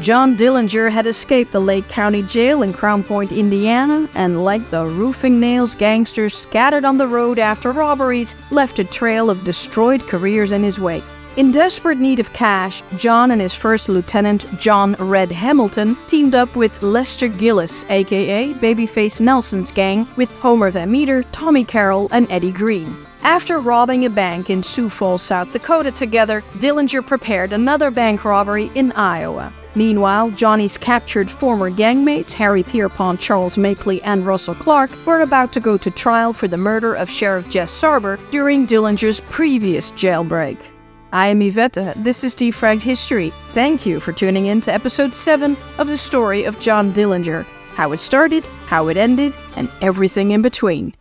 John Dillinger had escaped the Lake County Jail in Crown Point, Indiana, and like the Roofing Nails gangsters scattered on the road after robberies, left a trail of destroyed careers in his wake. In desperate need of cash, John and his first lieutenant, John Red Hamilton, teamed up with Lester Gillis, aka Babyface Nelson's gang, with Homer Van Meter, Tommy Carroll, and Eddie Green. After robbing a bank in Sioux Falls, South Dakota together, Dillinger prepared another bank robbery in Iowa. Meanwhile, Johnny's captured former gangmates Harry Pierpont, Charles Makeley, and Russell Clark were about to go to trial for the murder of Sheriff Jess Sarber during Dillinger's previous jailbreak. I am Yvette, this is Defragged History. Thank you for tuning in to episode 7 of the story of John Dillinger, how it started, how it ended, and everything in between.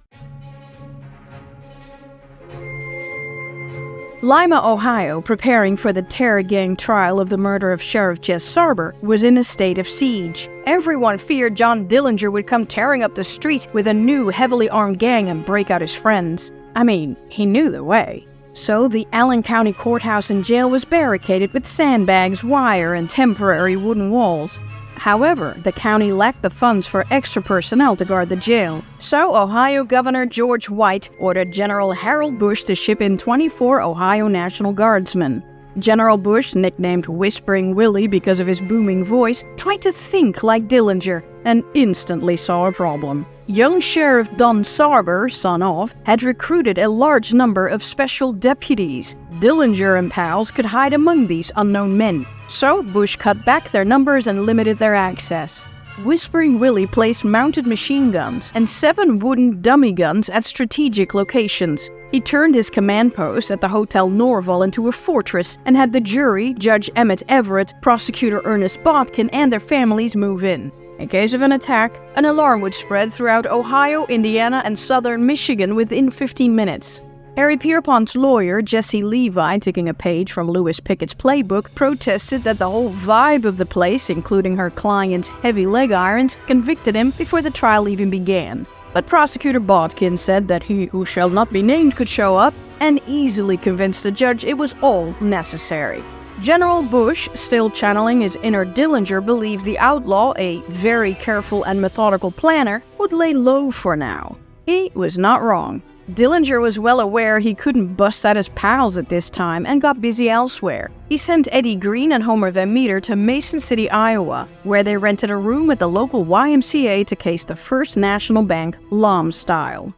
Lima, Ohio, preparing for the terror gang trial of the murder of Sheriff Jess Sarber, was in a state of siege. Everyone feared John Dillinger would come tearing up the street with a new heavily armed gang and break out his friends. I mean, he knew the way. So the Allen County Courthouse and jail was barricaded with sandbags, wire, and temporary wooden walls. However, the county lacked the funds for extra personnel to guard the jail, so Ohio Governor George White ordered General Harold Bush to ship in 24 Ohio National Guardsmen. General Bush, nicknamed Whispering Willie because of his booming voice, tried to think like Dillinger and instantly saw a problem. Young Sheriff Don Sarber, son of, had recruited a large number of special deputies. Dillinger and pals could hide among these unknown men, so Bush cut back their numbers and limited their access. Whispering Willie placed mounted machine guns and 7 wooden dummy guns at strategic locations. He turned his command post at the Hotel Norval into a fortress and had the jury, Judge Emmett Everett, Prosecutor Ernest Botkin, and their families move in. In case of an attack, an alarm would spread throughout Ohio, Indiana, and southern Michigan within 15 minutes. Harry Pierpont's lawyer, Jesse Levi, taking a page from Lewis Pickett's playbook, protested that the whole vibe of the place, including her client's heavy leg irons, convicted him before the trial even began. But Prosecutor Botkin said that he who shall not be named could show up, and easily convinced the judge it was all necessary. General Bush, still channeling his inner Dillinger, believed the outlaw, a very careful and methodical planner, would lay low for now. He was not wrong. Dillinger was well aware he couldn't bust out his pals at this time and got busy elsewhere. He sent Eddie Green and Homer Van Meter to Mason City, Iowa, where they rented a room at the local YMCA to case the First National Bank Lom style.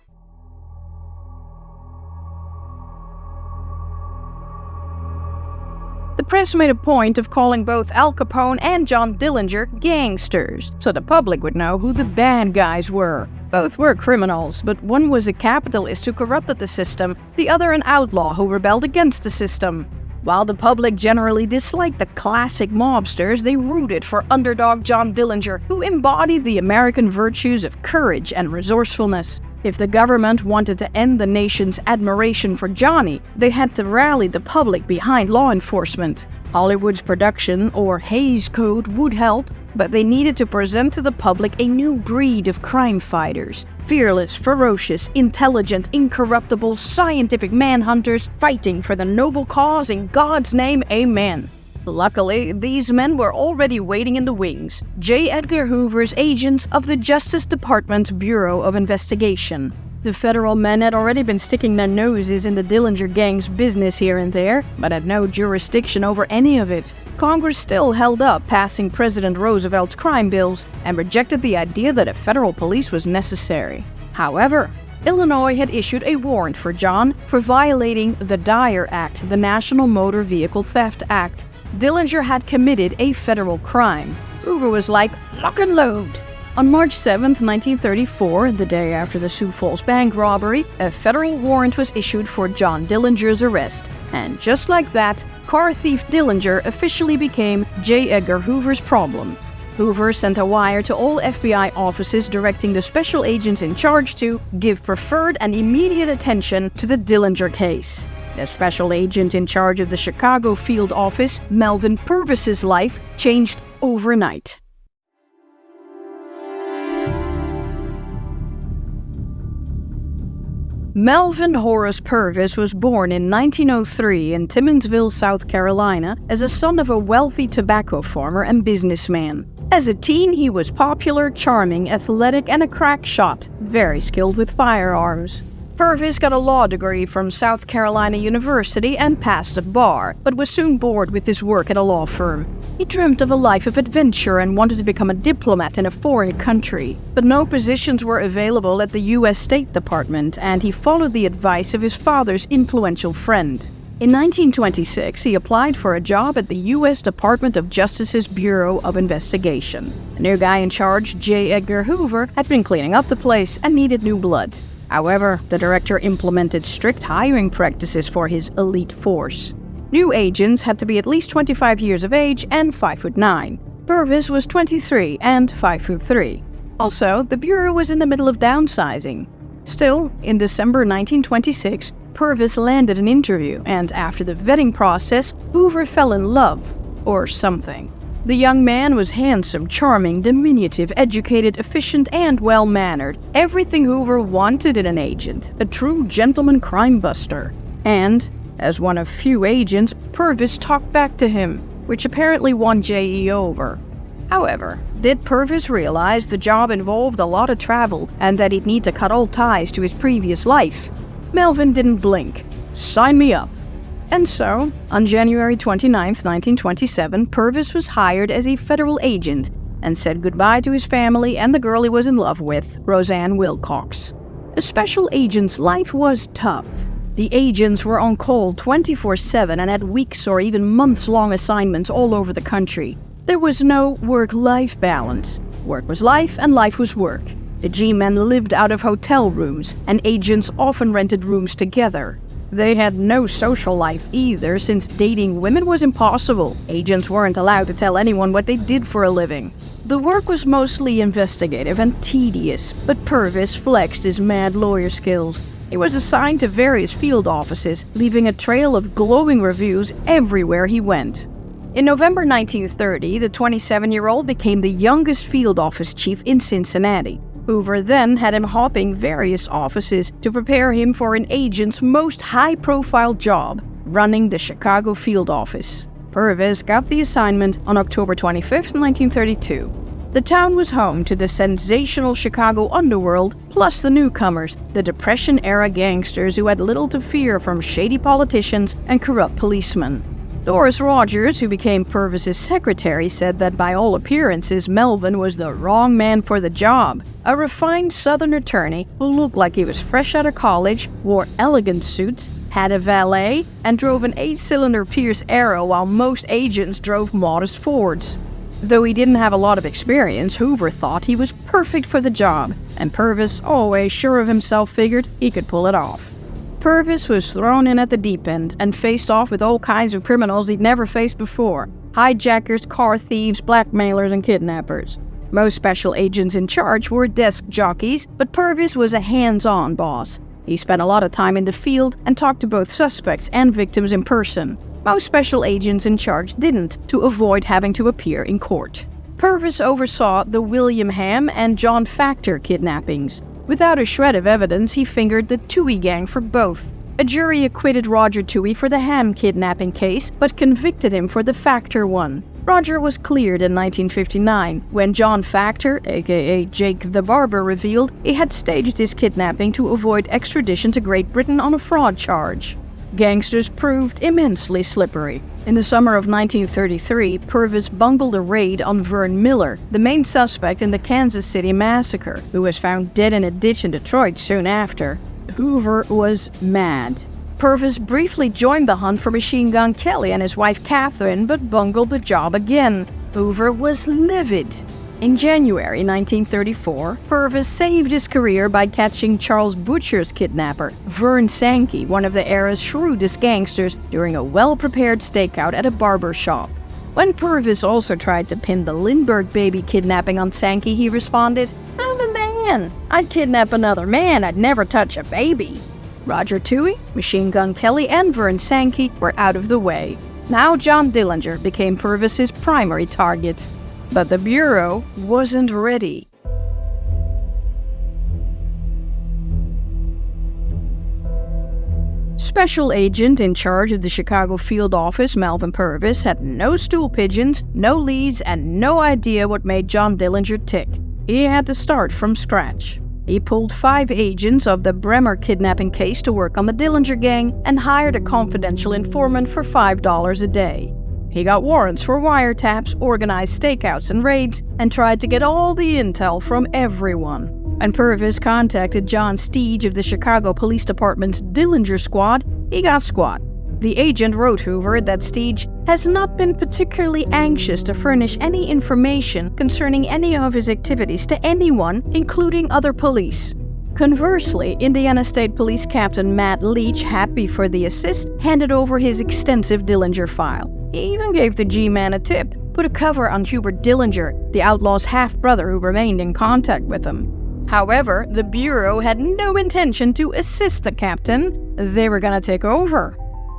The press made a point of calling both Al Capone and John Dillinger gangsters, so the public would know who the bad guys were. Both were criminals, but one was a capitalist who corrupted the system, the other an outlaw who rebelled against the system. While the public generally disliked the classic mobsters, they rooted for underdog John Dillinger, who embodied the American virtues of courage and resourcefulness. If the government wanted to end the nation's admiration for Johnny, they had to rally the public behind law enforcement. Hollywood's production, or Hays Code, would help, but they needed to present to the public a new breed of crime fighters. Fearless, ferocious, intelligent, incorruptible, scientific manhunters fighting for the noble cause in God's name, amen. Luckily, these men were already waiting in the wings, J. Edgar Hoover's agents of the Justice Department's Bureau of Investigation. The federal men had already been sticking their noses in the Dillinger gang's business here and there, but had no jurisdiction over any of it. Congress still held up passing President Roosevelt's crime bills and rejected the idea that a federal police was necessary. However, Illinois had issued a warrant for John for violating the Dyer Act, the National Motor Vehicle Theft Act. Dillinger had committed a federal crime. Hoover was like, lock and load. On March 7, 1934, the day after the Sioux Falls bank robbery, a federal warrant was issued for John Dillinger's arrest. And just like that, car thief Dillinger officially became J. Edgar Hoover's problem. Hoover sent a wire to all FBI offices directing the special agents in charge to give preferred and immediate attention to the Dillinger case. The special agent in charge of the Chicago field office, Melvin Purvis's life changed overnight. Melvin Horace Purvis was born in 1903 in Timminsville, South Carolina, as a son of a wealthy tobacco farmer and businessman. As a teen, he was popular, charming, athletic, and a crack shot, very skilled with firearms. Purvis got a law degree from South Carolina University and passed the bar, but was soon bored with his work at a law firm. He dreamt of a life of adventure and wanted to become a diplomat in a foreign country, but no positions were available at the U.S. State Department, and he followed the advice of his father's influential friend. In 1926, he applied for a job at the U.S. Department of Justice's Bureau of Investigation. The new guy in charge, J. Edgar Hoover, had been cleaning up the place and needed new blood. However, the director implemented strict hiring practices for his elite force. New agents had to be at least 25 years of age and 5'9". Purvis was 23 and 5'3". Also, the Bureau was in the middle of downsizing. Still, in December 1926, Purvis landed an interview, and after the vetting process, Hoover fell in love, or something. The young man was handsome, charming, diminutive, educated, efficient, and well-mannered. Everything Hoover wanted in an agent, a true gentleman crime buster. And, as one of few agents, Purvis talked back to him, which apparently won J.E. over. However, did Purvis realize the job involved a lot of travel and that he'd need to cut all ties to his previous life? Melvin didn't blink. Sign me up. And so, on January 29, 1927, Purvis was hired as a federal agent and said goodbye to his family and the girl he was in love with, Roseanne Wilcox. A special agent's life was tough. The agents were on call 24/7 and had weeks or even months-long assignments all over the country. There was no work-life balance. Work was life and life was work. The G-men lived out of hotel rooms, and agents often rented rooms together. They had no social life either, since dating women was impossible. Agents weren't allowed to tell anyone what they did for a living. The work was mostly investigative and tedious, but Purvis flexed his mad lawyer skills. He was assigned to various field offices, leaving a trail of glowing reviews everywhere he went. In November 1930, the 27-year-old became the youngest field office chief in Cincinnati. Hoover then had him hopping various offices to prepare him for an agent's most high-profile job, running the Chicago field office. Purvis got the assignment on October 25, 1932. The town was home to the sensational Chicago underworld, plus the newcomers, the Depression-era gangsters who had little to fear from shady politicians and corrupt policemen. Doris Rogers, who became Purvis's secretary, said that by all appearances Melvin was the wrong man for the job. A refined Southern attorney who looked like he was fresh out of college, wore elegant suits, had a valet, and drove an 8-cylinder Pierce Arrow while most agents drove modest Fords. Though he didn't have a lot of experience, Hoover thought he was perfect for the job, and Purvis, always sure of himself, figured he could pull it off. Purvis was thrown in at the deep end and faced off with all kinds of criminals he'd never faced before: hijackers, car thieves, blackmailers, and kidnappers. Most special agents in charge were desk jockeys, but Purvis was a hands-on boss. He spent a lot of time in the field and talked to both suspects and victims in person. Most special agents in charge didn't, to avoid having to appear in court. Purvis oversaw the William Ham and John Factor kidnappings. Without a shred of evidence, he fingered the Toohey gang for both. A jury acquitted Roger Toohey for the Ham kidnapping case, but convicted him for the Factor one. Roger was cleared in 1959, when John Factor, aka Jake the Barber, revealed he had staged his kidnapping to avoid extradition to Great Britain on a fraud charge. Gangsters proved immensely slippery. In the summer of 1933, Purvis bungled a raid on Vern Miller, the main suspect in the Kansas City massacre, who was found dead in a ditch in Detroit soon after. Hoover was mad. Purvis briefly joined the hunt for Machine Gun Kelly and his wife Catherine, but bungled the job again. Hoover was livid. In January 1934, Purvis saved his career by catching Charles Butcher's kidnapper, Vern Sankey, one of the era's shrewdest gangsters, during a well-prepared stakeout at a barber shop. When Purvis also tried to pin the Lindbergh baby kidnapping on Sankey, he responded, "I'm a man. I'd kidnap another man. I'd never touch a baby." Roger Toohey, Machine Gun Kelly, and Vern Sankey were out of the way. Now John Dillinger became Purvis's primary target. But the Bureau wasn't ready. Special agent in charge of the Chicago field office, Melvin Purvis, had no stool pigeons, no leads, and no idea what made John Dillinger tick. He had to start from scratch. He pulled 5 agents of the Bremer kidnapping case to work on the Dillinger gang and hired a confidential informant for $5 a day. He got warrants for wiretaps, organized stakeouts and raids, and tried to get all the intel from everyone. When Purvis contacted John Steege of the Chicago Police Department's Dillinger Squad, he got squat. The agent wrote Hoover that Steege has not been particularly anxious to furnish any information concerning any of his activities to anyone, including other police. Conversely, Indiana State Police Captain Matt Leach, happy for the assist, handed over his extensive Dillinger file. He even gave the G-Man a tip, put a cover on Hubert Dillinger, the outlaw's half-brother who remained in contact with him. However, the Bureau had no intention to assist the captain. They were gonna take over.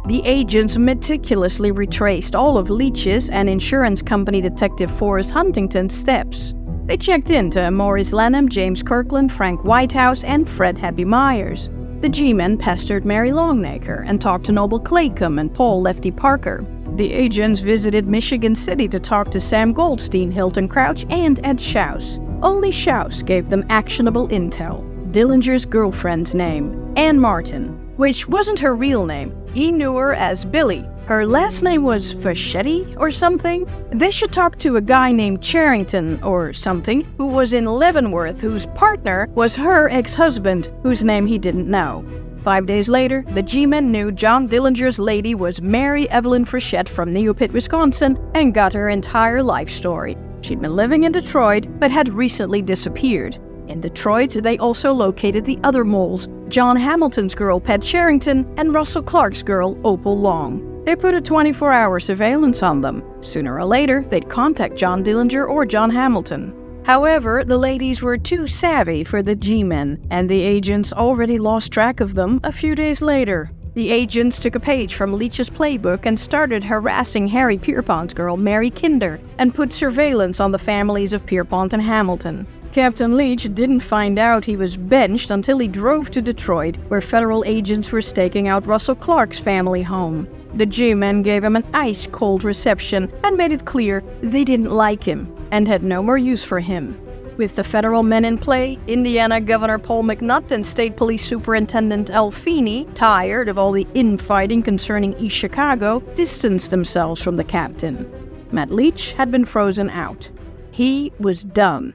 The agents meticulously retraced all of Leach's and insurance company detective Forrest Huntington's steps. They checked into Maurice Lanham, James Kirkland, Frank Whitehouse, and Fred Happy Myers. The G-Men pestered Mary Longacre and talked to Noble Claycomb and Paul Lefty Parker. The agents visited Michigan City to talk to Sam Goldstein, Hilton Crouch, and Ed Schaus. Only Schaus gave them actionable intel. Dillinger's girlfriend's name, Ann Martin, which wasn't her real name. He knew her as Billy. Her last name was Fischetti or something. They should talk to a guy named Charrington or something, who was in Leavenworth, whose partner was her ex-husband, whose name he didn't know. 5 days later, the G-Men knew John Dillinger's lady was Mary Evelyn Frechette from Neopit, Wisconsin, and got her entire life story. She'd been living in Detroit, but had recently disappeared. In Detroit, they also located the other moles, John Hamilton's girl, Pat Charrington, and Russell Clark's girl, Opal Long. They put a 24-hour surveillance on them. Sooner or later, they'd contact John Dillinger or John Hamilton. However, the ladies were too savvy for the G-Men, and the agents already lost track of them a few days later. The agents took a page from Leach's playbook and started harassing Harry Pierpont's girl, Mary Kinder, and put surveillance on the families of Pierpont and Hamilton. Captain Leach didn't find out he was benched until he drove to Detroit, where federal agents were staking out Russell Clark's family home. The G-Men gave him an ice-cold reception and made it clear they didn't like him and had no more use for him. With the federal men in play, Indiana Governor Paul McNutt and State Police Superintendent Al Feeney, tired of all the infighting concerning East Chicago, distanced themselves from the captain. Matt Leach had been frozen out. He was done.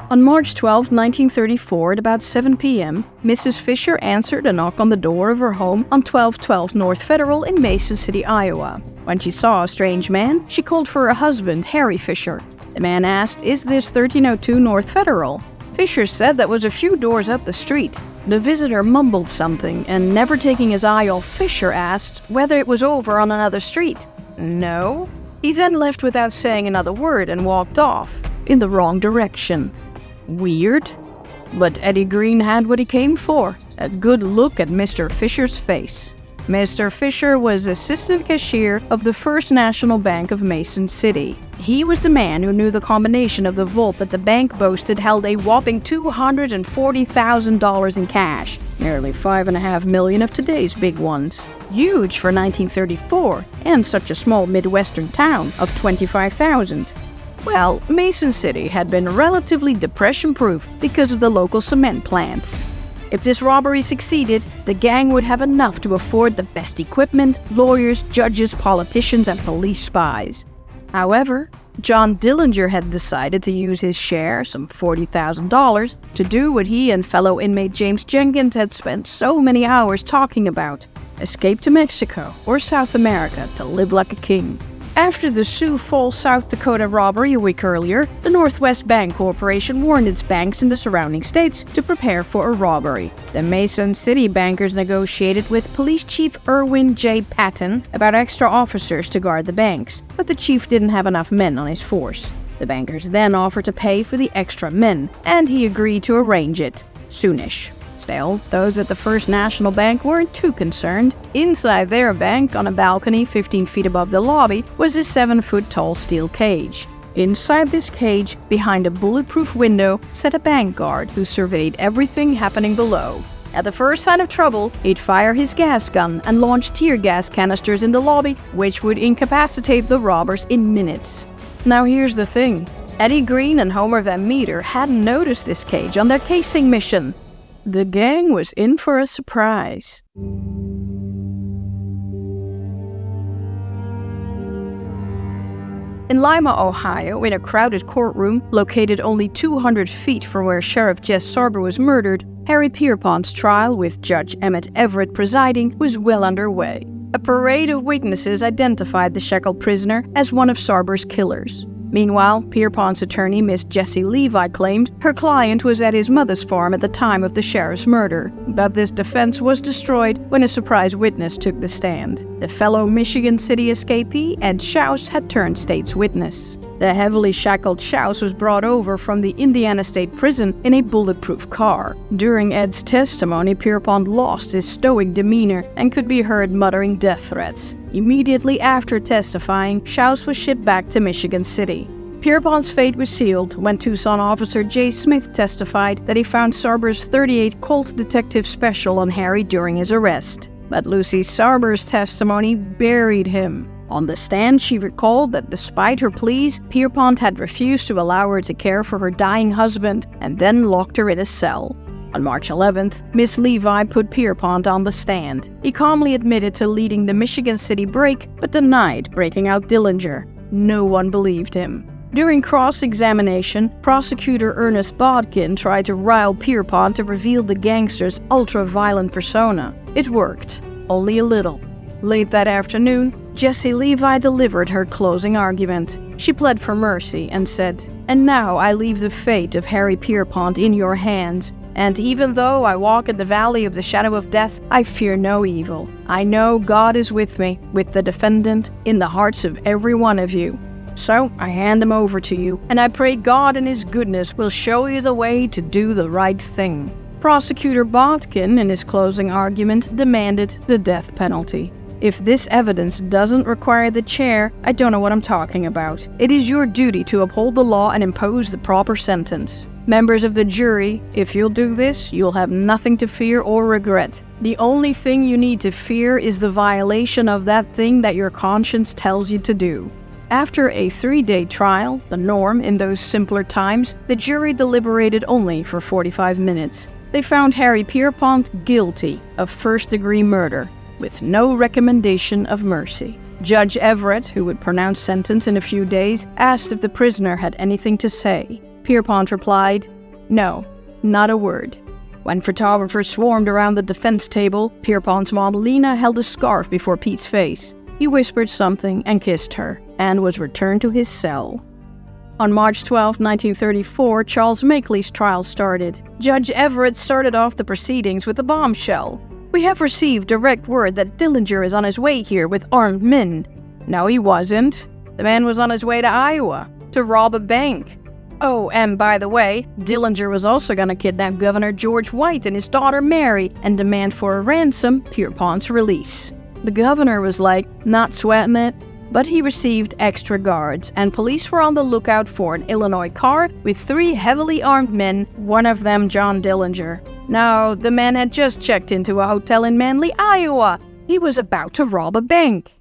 On March 12, 1934, at about 7 p.m., Mrs. Fisher answered a knock on the door of her home on 1212 North Federal in Mason City, Iowa. When she saw a strange man, she called for her husband, Harry Fisher. The man asked, "Is this 1302 North Federal?" Fisher said that was a few doors up the street. The visitor mumbled something, and never taking his eye off Fisher, asked whether it was over on another street. No. He then left without saying another word and walked off, in the wrong direction. Weird. But Eddie Green had what he came for, a good look at Mr. Fisher's face. Mr. Fisher was assistant cashier of the First National Bank of Mason City. He was the man who knew the combination of the vault that the bank boasted held a whopping $240,000 in cash, nearly $5.5 million of today's big ones. Huge for 1934, and such a small Midwestern town of 25,000. Well, Mason City had been relatively depression-proof because of the local cement plants. If this robbery succeeded, the gang would have enough to afford the best equipment, lawyers, judges, politicians, and police spies. However, John Dillinger had decided to use his share, some $40,000, to do what he and fellow inmate James Jenkins had spent so many hours talking about: escape to Mexico or South America to live like a king. After the Sioux Falls, South Dakota robbery a week earlier, the Northwest Bank Corporation warned its banks in the surrounding states to prepare for a robbery. The Mason City bankers negotiated with Police Chief Irwin J. Patton about extra officers to guard the banks, but the chief didn't have enough men on his force. The bankers then offered to pay for the extra men, and he agreed to arrange it soonish. Still, those at the First National Bank weren't too concerned. Inside their bank, on a balcony 15 feet above the lobby, was a 7-foot-tall steel cage. Inside this cage, behind a bulletproof window, sat a bank guard who surveyed everything happening below. At the first sign of trouble, he'd fire his gas gun and launch tear gas canisters in the lobby, which would incapacitate the robbers in minutes. Now here's the thing. Eddie Green and Homer Van Meter hadn't noticed this cage on their casing mission. The gang was in for a surprise. In Lima, Ohio, in a crowded courtroom located only 200 feet from where Sheriff Jess Sarber was murdered, Harry Pierpont's trial, with Judge Emmett Everett presiding, was well underway. A parade of witnesses identified the shackled prisoner as one of Sarber's killers. Meanwhile, Pierpont's attorney, Miss Jessie Levi, claimed her client was at his mother's farm at the time of the sheriff's murder. But this defense was destroyed when a surprise witness took the stand. The fellow Michigan City escapee, Ed Schaus, had turned state's witness. The heavily shackled Schaus was brought over from the Indiana State Prison in a bulletproof car. During Ed's testimony, Pierpont lost his stoic demeanor and could be heard muttering death threats. Immediately after testifying, Schaus was shipped back to Michigan City. Pierpont's fate was sealed when Tucson officer Jay Smith testified that he found Sarber's .38 Colt Detective Special on Harry during his arrest. But Lucy Sarber's testimony buried him. On the stand, she recalled that despite her pleas, Pierpont had refused to allow her to care for her dying husband and then locked her in a cell. On March 11th, Miss Levi put Pierpont on the stand. He calmly admitted to leading the Michigan City break, but denied breaking out Dillinger. No one believed him. During cross-examination, prosecutor Ernest Bodkin tried to rile Pierpont to reveal the gangster's ultra-violent persona. It worked, only a little. Late that afternoon, Jessie Levi delivered her closing argument. She pled for mercy and said, "And now I leave the fate of Harry Pierpont in your hands. And even though I walk in the valley of the shadow of death, I fear no evil. I know God is with me, with the defendant, in the hearts of every one of you. So I hand him over to you, and I pray God in his goodness will show you the way to do the right thing." Prosecutor Bodkin, in his closing argument, demanded the death penalty. "If this evidence doesn't require the chair, I don't know what I'm talking about. It is your duty to uphold the law and impose the proper sentence. Members of the jury, if you'll do this, you'll have nothing to fear or regret. The only thing you need to fear is the violation of that thing that your conscience tells you to do." After a 3-day trial, the norm in those simpler times, the jury deliberated only for 45 minutes. They found Harry Pierpont guilty of first-degree murder, with no recommendation of mercy. Judge Everett, who would pronounce sentence in a few days, asked if the prisoner had anything to say. Pierpont replied, "No, not a word." When photographers swarmed around the defense table, Pierpont's mom Lena held a scarf before Pete's face. He whispered something and kissed her, and was returned to his cell. On March 12, 1934, Charles Makeley's trial started. Judge Everett started off the proceedings with a bombshell. "We have received direct word that Dillinger is on his way here with armed men." No, he wasn't. The man was on his way to Iowa to rob a bank. Oh, and by the way, Dillinger was also going to kidnap Governor George White and his daughter Mary and demand for a ransom Pierpont's release. The governor was like, not sweating it. But he received extra guards, and police were on the lookout for an Illinois car with 3 heavily armed men, one of them John Dillinger. Now, the man had just checked into a hotel in Manly, Iowa. He was about to rob a bank.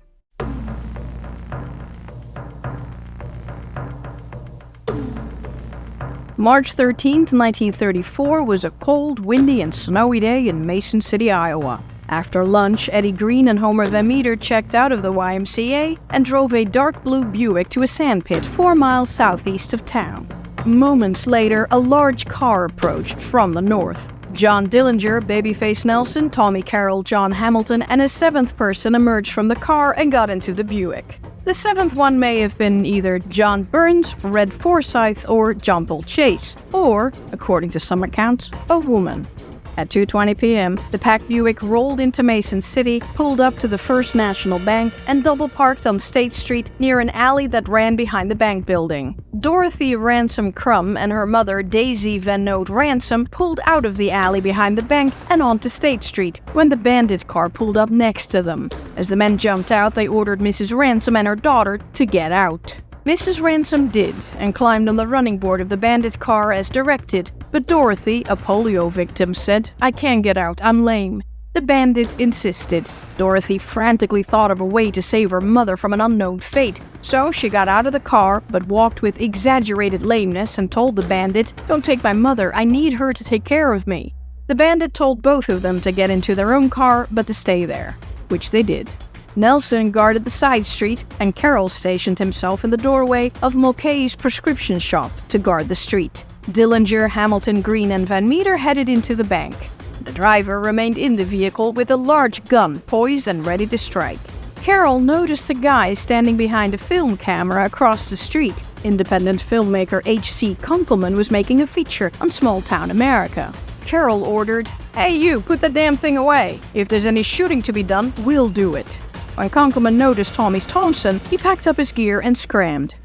March 13, 1934 was a cold, windy, and snowy day in Mason City, Iowa. After lunch, Eddie Green and Homer Van Meter checked out of the YMCA and drove a dark blue Buick to a sandpit 4 miles southeast of town. Moments later, a large car approached from the north. John Dillinger, Babyface Nelson, Tommy Carroll, John Hamilton, and a 7th person emerged from the car and got into the Buick. The 7th one may have been either John Burns, Red Forsyth, or John Paul Chase, or, according to some accounts, a woman. At 2:20 p.m., the packed Buick rolled into Mason City, pulled up to the First National Bank, and double-parked on State Street near an alley that ran behind the bank building. Dorothy Ransom Crum and her mother, Daisy Van Note Ransom, pulled out of the alley behind the bank and onto State Street when the bandit car pulled up next to them. As the men jumped out, they ordered Mrs. Ransom and her daughter to get out. Mrs. Ransom did, and climbed on the running board of the bandit's car as directed. But Dorothy, a polio victim, said, "I can't get out, I'm lame." The bandit insisted. Dorothy frantically thought of a way to save her mother from an unknown fate, so she got out of the car but walked with exaggerated lameness and told the bandit, "Don't take my mother, I need her to take care of me." The bandit told both of them to get into their own car but to stay there, which they did. Nelson guarded the side street, and Carroll stationed himself in the doorway of Mulcahy's prescription shop to guard the street. Dillinger, Hamilton, Green, and Van Meter headed into the bank. The driver remained in the vehicle with a large gun poised and ready to strike. Carroll noticed a guy standing behind a film camera across the street. Independent filmmaker H.C. Kunkelman was making a feature on small-town America. Carroll ordered, "Hey you, put that damn thing away. If there's any shooting to be done, we'll do it." When Kunkelman noticed Tommy's Thompson, he packed up his gear and scrammed.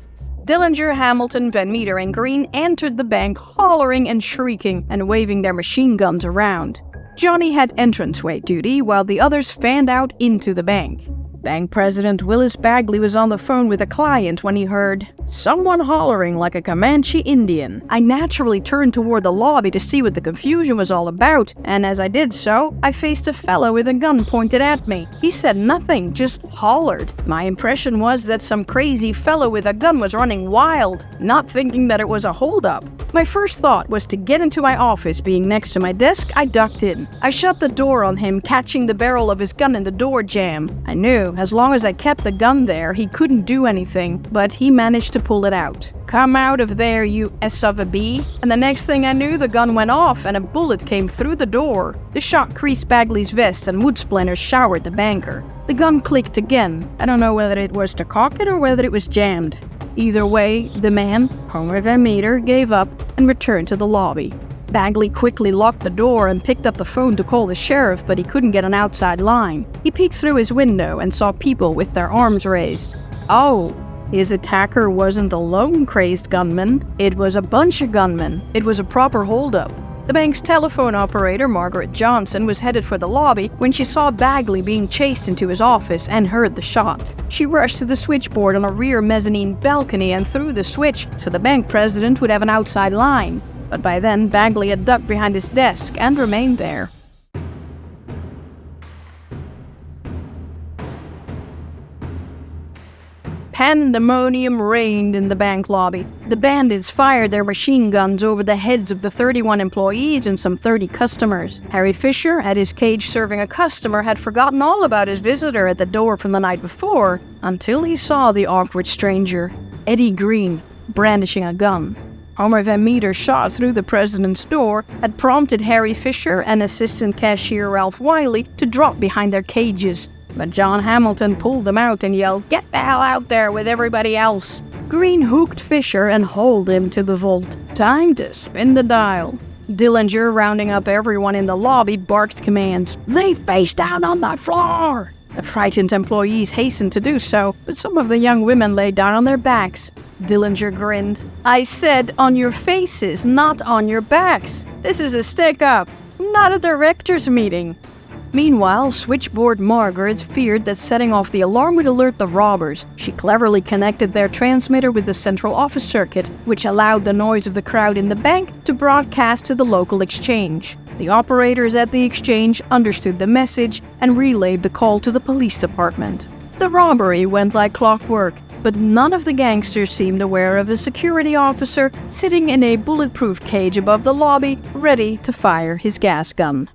Dillinger, Hamilton, Van Meter, and Green entered the bank hollering and shrieking and waving their machine guns around. Johnny had entranceway duty while the others fanned out into the bank. Bank President Willis Bagley was on the phone with a client when he heard someone hollering like a Comanche Indian. I naturally turned toward the lobby to see what the confusion was all about, and as I did so, I faced a fellow with a gun pointed at me. He said nothing, just hollered. My impression was that some crazy fellow with a gun was running wild, not thinking that it was a holdup. My first thought was to get into my office. Being next to my desk, I ducked in. I shut the door on him, catching the barrel of his gun in the door jamb. I knew, as long as I kept the gun there, he couldn't do anything, but he managed to pull it out. "Come out of there, you SOB!" And the next thing I knew, the gun went off and a bullet came through the door. The shot creased Bagley's vest and wood splinters showered the banker. The gun clicked again. I don't know whether it was to cock it or whether it was jammed. Either way, the man, Homer Van Meter, gave up and returned to the lobby. Bagley quickly locked the door and picked up the phone to call the sheriff, but he couldn't get an outside line. He peeked through his window and saw people with their arms raised. Oh, his attacker wasn't a lone crazed gunman. It was a bunch of gunmen. It was a proper holdup. The bank's telephone operator, Margaret Johnson, was headed for the lobby when she saw Bagley being chased into his office and heard the shot. She rushed to the switchboard on a rear mezzanine balcony and threw the switch so the bank president would have an outside line. But by then, Bagley had ducked behind his desk and remained there. Pandemonium reigned in the bank lobby. The bandits fired their machine guns over the heads of the 31 employees and some 30 customers. Harry Fisher, at his cage serving a customer, had forgotten all about his visitor at the door from the night before until he saw the awkward stranger, Eddie Green, brandishing a gun. Homer Van Meter's shot through the president's door had prompted Harry Fisher and assistant cashier Ralph Wiley to drop behind their cages. But John Hamilton pulled them out and yelled, "Get the hell out there with everybody else!" Green hooked Fisher and hauled him to the vault. Time to spin the dial. Dillinger, rounding up everyone in the lobby, barked commands, "Lay face down on the floor!" The frightened employees hastened to do so, but some of the young women lay down on their backs. Dillinger grinned. "I said on your faces, not on your backs. This is a stick-up, not a director's meeting." Meanwhile, switchboard Margaret feared that setting off the alarm would alert the robbers. She cleverly connected their transmitter with the central office circuit, which allowed the noise of the crowd in the bank to broadcast to the local exchange. The operators at the exchange understood the message and relayed the call to the police department. The robbery went like clockwork, but none of the gangsters seemed aware of a security officer sitting in a bulletproof cage above the lobby, ready to fire his gas gun.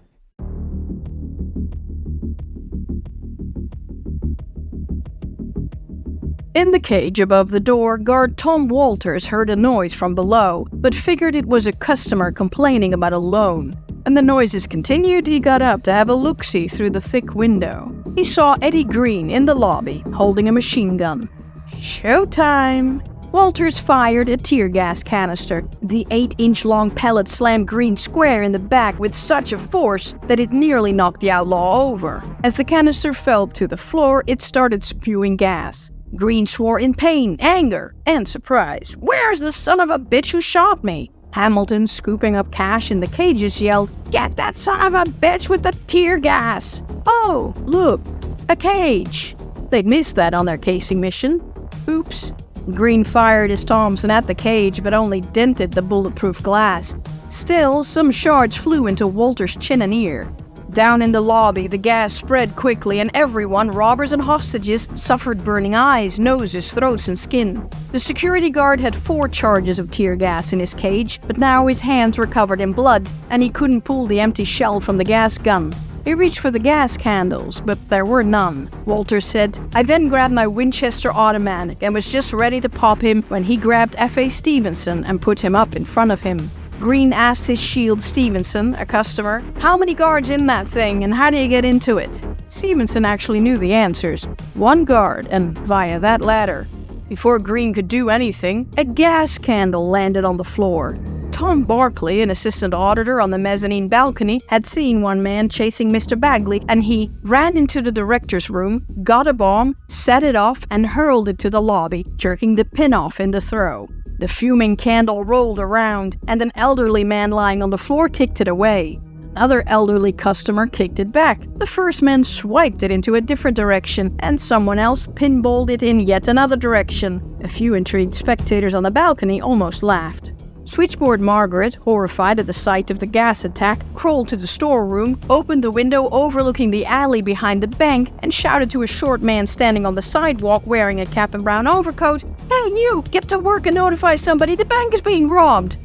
In the cage above the door, guard Tom Walters heard a noise from below, but figured it was a customer complaining about a loan. When the noises continued, he got up to have a look-see through the thick window. He saw Eddie Green in the lobby, holding a machine gun. Showtime! Walters fired a tear gas canister. The 8-inch-long pellet slammed Green square in the back with such a force that it nearly knocked the outlaw over. As the canister fell to the floor, it started spewing gas. Green swore in pain, anger, and surprise. "Where's the son of a bitch who shot me?" Hamilton, scooping up cash in the cages, yelled, "Get that son of a bitch with the tear gas!" Oh, look, a cage. They'd missed that on their casing mission. Oops. Green fired his Thompson at the cage but only dented the bulletproof glass. Still, some shards flew into Walter's chin and ear. Down in the lobby, the gas spread quickly and everyone, robbers and hostages, suffered burning eyes, noses, throats, and skin. The security guard had 4 charges of tear gas in his cage, but now his hands were covered in blood and he couldn't pull the empty shell from the gas gun. He reached for the gas candles, but there were none. Walter said, "I then grabbed my Winchester automatic and was just ready to pop him when he grabbed F.A. Stevenson and put him up in front of him." Green asked his shield Stevenson, a customer, "How many guards in that thing and how do you get into it?" Stevenson actually knew the answers. 1 guard, and via that ladder. Before Green could do anything, a gas candle landed on the floor. Tom Barkley, an assistant auditor on the mezzanine balcony, had seen one man chasing Mr. Bagley, and he ran into the director's room, got a bomb, set it off, and hurled it to the lobby, jerking the pin off in the throw. The fuming candle rolled around, and an elderly man lying on the floor kicked it away. Another elderly customer kicked it back. The first man swiped it into a different direction, and someone else pinballed it in yet another direction. A few intrigued spectators on the balcony almost laughed. Switchboard Margaret, horrified at the sight of the gas attack, crawled to the storeroom, opened the window overlooking the alley behind the bank, and shouted to a short man standing on the sidewalk wearing a cap and brown overcoat, "Hey you, get to work and notify somebody, the bank is being robbed!"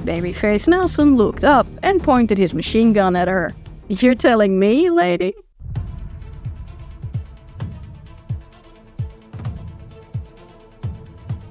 Babyface Nelson looked up and pointed his machine gun at her. "You're telling me, lady?"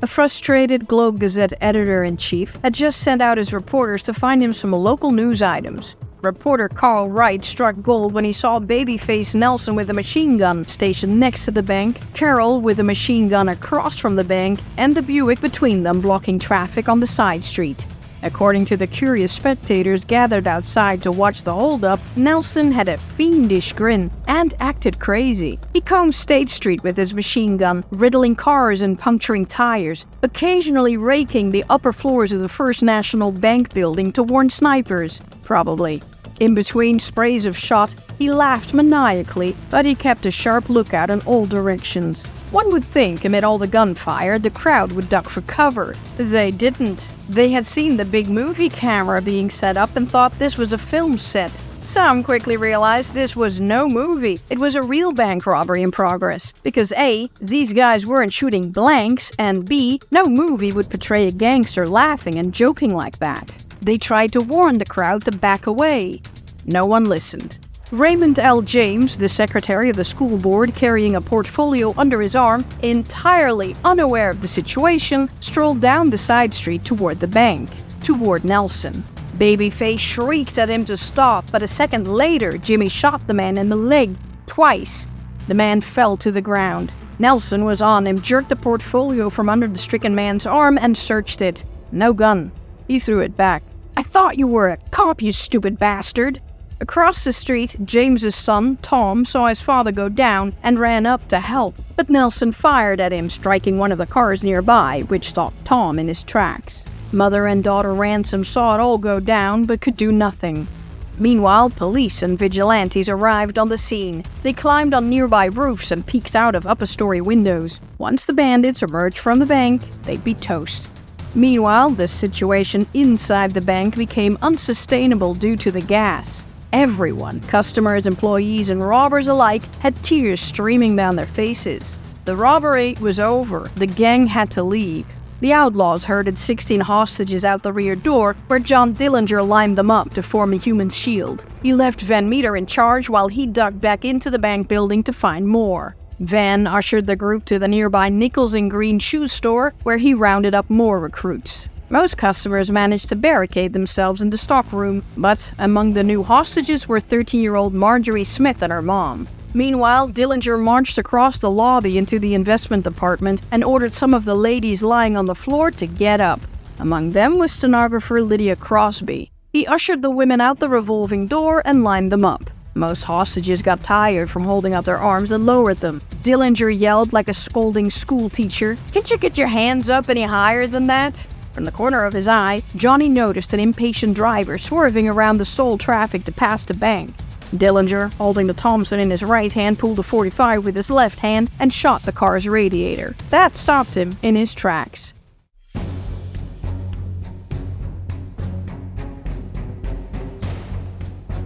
A frustrated Globe-Gazette editor-in-chief had just sent out his reporters to find him some local news items. Reporter Carl Wright struck gold when he saw Babyface Nelson with a machine gun stationed next to the bank, Carol with a machine gun across from the bank, and the Buick between them blocking traffic on the side street. According to the curious spectators gathered outside to watch the holdup, Nelson had a fiendish grin and acted crazy. He combed State Street with his machine gun, riddling cars and puncturing tires, occasionally raking the upper floors of the First National Bank building to warn snipers, probably. In between sprays of shot, he laughed maniacally, but he kept a sharp lookout in all directions. One would think, amid all the gunfire, the crowd would duck for cover. They didn't. They had seen the big movie camera being set up and thought this was a film set. Some quickly realized this was no movie. It was a real bank robbery in progress. Because A, these guys weren't shooting blanks, and B, no movie would portray a gangster laughing and joking like that. They tried to warn the crowd to back away. No one listened. Raymond L. James, the secretary of the school board carrying a portfolio under his arm, entirely unaware of the situation, strolled down the side street toward the bank, toward Nelson. Babyface shrieked at him to stop, but a second later, Jimmy shot the man in the leg, twice. The man fell to the ground. Nelson was on him, jerked the portfolio from under the stricken man's arm, and searched it. No gun. He threw it back. "I thought you were a cop, you stupid bastard!" Across the street, James's son, Tom, saw his father go down and ran up to help, but Nelson fired at him, striking one of the cars nearby, which stopped Tom in his tracks. Mother and daughter Ransom saw it all go down, but could do nothing. Meanwhile, police and vigilantes arrived on the scene. They climbed on nearby roofs and peeked out of upper-story windows. Once the bandits emerged from the bank, they'd be toast. Meanwhile, the situation inside the bank became unsustainable due to the gas. Everyone, customers, employees, and robbers alike, had tears streaming down their faces. The robbery was over. The gang had to leave. The outlaws herded 16 hostages out the rear door, where John Dillinger lined them up to form a human shield. He left Van Meter in charge while he ducked back into the bank building to find more. Van ushered the group to the nearby Nichols and Green shoe store, where he rounded up more recruits. Most customers managed to barricade themselves in the stockroom, but among the new hostages were 13-year-old Marjorie Smith and her mom. Meanwhile, Dillinger marched across the lobby into the investment department and ordered some of the ladies lying on the floor to get up. Among them was stenographer Lydia Crosby. He ushered the women out the revolving door and lined them up. Most hostages got tired from holding out their arms and lowered them. Dillinger yelled like a scolding schoolteacher, "Can't you get your hands up any higher than that?" From the corner of his eye, Johnny noticed an impatient driver swerving around the stalled traffic to pass the bank. Dillinger, holding the Thompson in his right hand, pulled the .45 with his left hand and shot the car's radiator. That stopped him in his tracks.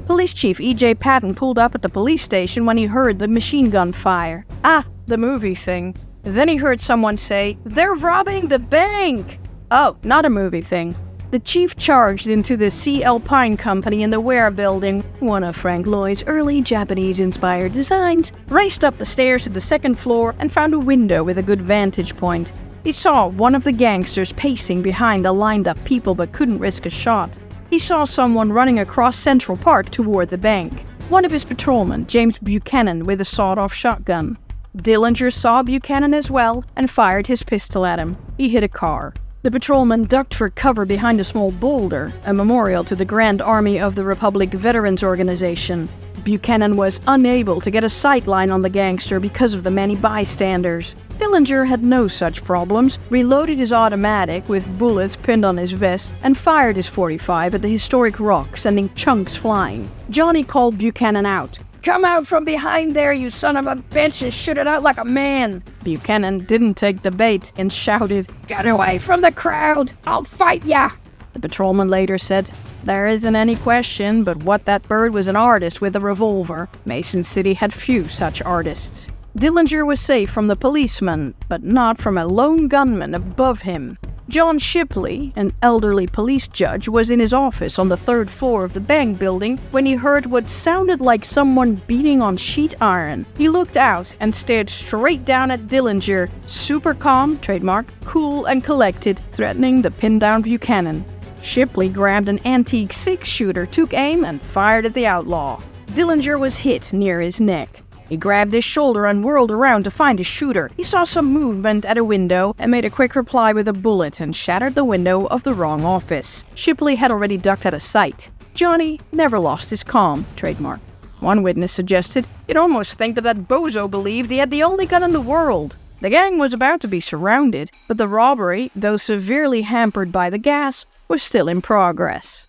Police Chief E.J. Patton pulled up at the police station when he heard the machine gun fire. Ah, the movie thing. Then he heard someone say, "They're robbing the bank!" Oh, not a movie thing. The chief charged into the C. Alpine Company in the Ware Building, one of Frank Lloyd's early Japanese-inspired designs, raced up the stairs to the second floor and found a window with a good vantage point. He saw one of the gangsters pacing behind the lined-up people but couldn't risk a shot. He saw someone running across Central Park toward the bank. One of his patrolmen, James Buchanan, with a sawed-off shotgun. Dillinger saw Buchanan as well and fired his pistol at him. He hit a car. The patrolman ducked for cover behind a small boulder, a memorial to the Grand Army of the Republic Veterans Organization. Buchanan was unable to get a sight line on the gangster because of the many bystanders. Dillinger had no such problems, reloaded his automatic with bullets pinned on his vest, and fired his .45 at the historic rock, sending chunks flying. Johnny called Buchanan out. "Come out from behind there, you son of a bitch, and shoot it out like a man!" Buchanan didn't take the bait and shouted, "Get away from the crowd! I'll fight ya!" The patrolman later said, "There isn't any question but what that bird was an artist with a revolver. Mason City had few such artists." Dillinger was safe from the policeman, but not from a lone gunman above him. John Shipley, an elderly police judge, was in his office on the third floor of the bank building when he heard what sounded like someone beating on sheet iron. He looked out and stared straight down at Dillinger, super calm, trademark, cool and collected, threatening to pin down Buchanan. Shipley grabbed an antique six-shooter, took aim, and fired at the outlaw. Dillinger was hit near his neck. He grabbed his shoulder and whirled around to find his shooter. He saw some movement at a window and made a quick reply with a bullet and shattered the window of the wrong office. Shipley had already ducked out of sight. Johnny never lost his calm, trademark. One witness suggested, "You'd almost think that bozo believed he had the only gun in the world." The gang was about to be surrounded, but the robbery, though severely hampered by the gas, was still in progress.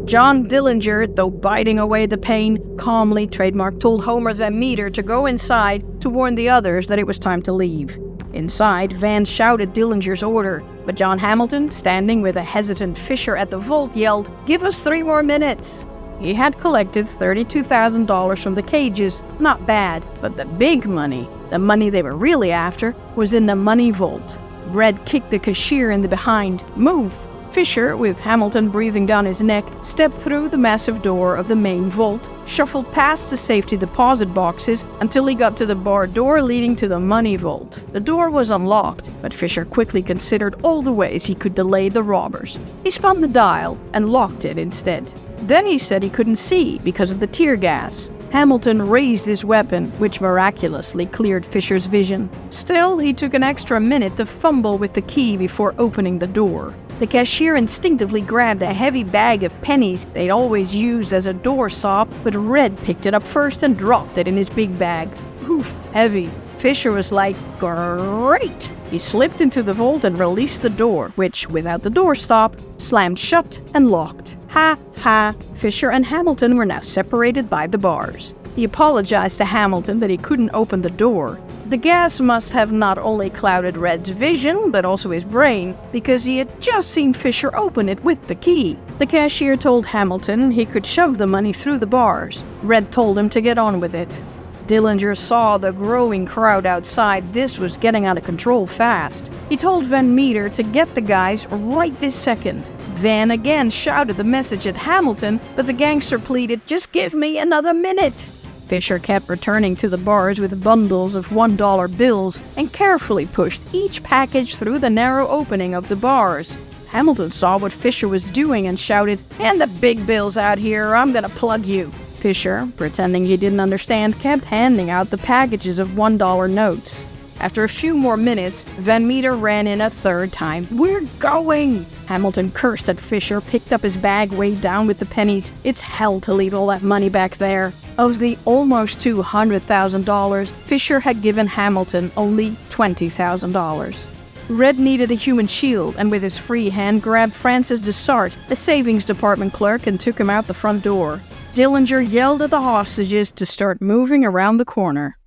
John Dillinger, though biting away the pain, calmly, trademark, told Homer Van Meter to go inside to warn the others that it was time to leave. Inside, Van shouted Dillinger's order, but John Hamilton, standing with a hesitant Fisher at the vault, yelled, "Give us 3 more minutes!" He had collected $32,000 from the cages, not bad, but the big money, the money they were really after, was in the money vault. Red kicked the cashier in the behind. "Move!" Fisher, with Hamilton breathing down his neck, stepped through the massive door of the main vault, shuffled past the safety deposit boxes until he got to the bar door leading to the money vault. The door was unlocked, but Fisher quickly considered all the ways he could delay the robbers. He spun the dial and locked it instead. Then he said he couldn't see because of the tear gas. Hamilton raised his weapon, which miraculously cleared Fisher's vision. Still, he took an extra minute to fumble with the key before opening the door. The cashier instinctively grabbed a heavy bag of pennies they'd always used as a doorstop, but Red picked it up first and dropped it in his big bag. Oof, heavy. Fisher was like, "Great!" He slipped into the vault and released the door, which, without the doorstop, slammed shut and locked. Ha ha! Fisher and Hamilton were now separated by the bars. He apologized to Hamilton that he couldn't open the door. The gas must have not only clouded Red's vision, but also his brain, because he had just seen Fisher open it with the key. The cashier told Hamilton he could shove the money through the bars. Red told him to get on with it. Dillinger saw the growing crowd outside. This was getting out of control fast. He told Van Meter to get the guys right this second. Van again shouted the message at Hamilton, but the gangster pleaded, "Just give me another minute." Fisher kept returning to the bars with bundles of $1 bills and carefully pushed each package through the narrow opening of the bars. Hamilton saw what Fisher was doing and shouted, "Hand the big bills out here or I'm gonna plug you." Fisher, pretending he didn't understand, kept handing out the packages of $1 notes. After a few more minutes, Van Meter ran in a third time. "We're going!" Hamilton cursed at Fisher, picked up his bag weighed down with the pennies. It's hell to leave all that money back there. Of the almost $200,000, Fisher had given Hamilton only $20,000. Red needed a human shield, and with his free hand grabbed Francis Dessart, a savings department clerk, and took him out the front door. Dillinger yelled at the hostages to start moving around the corner.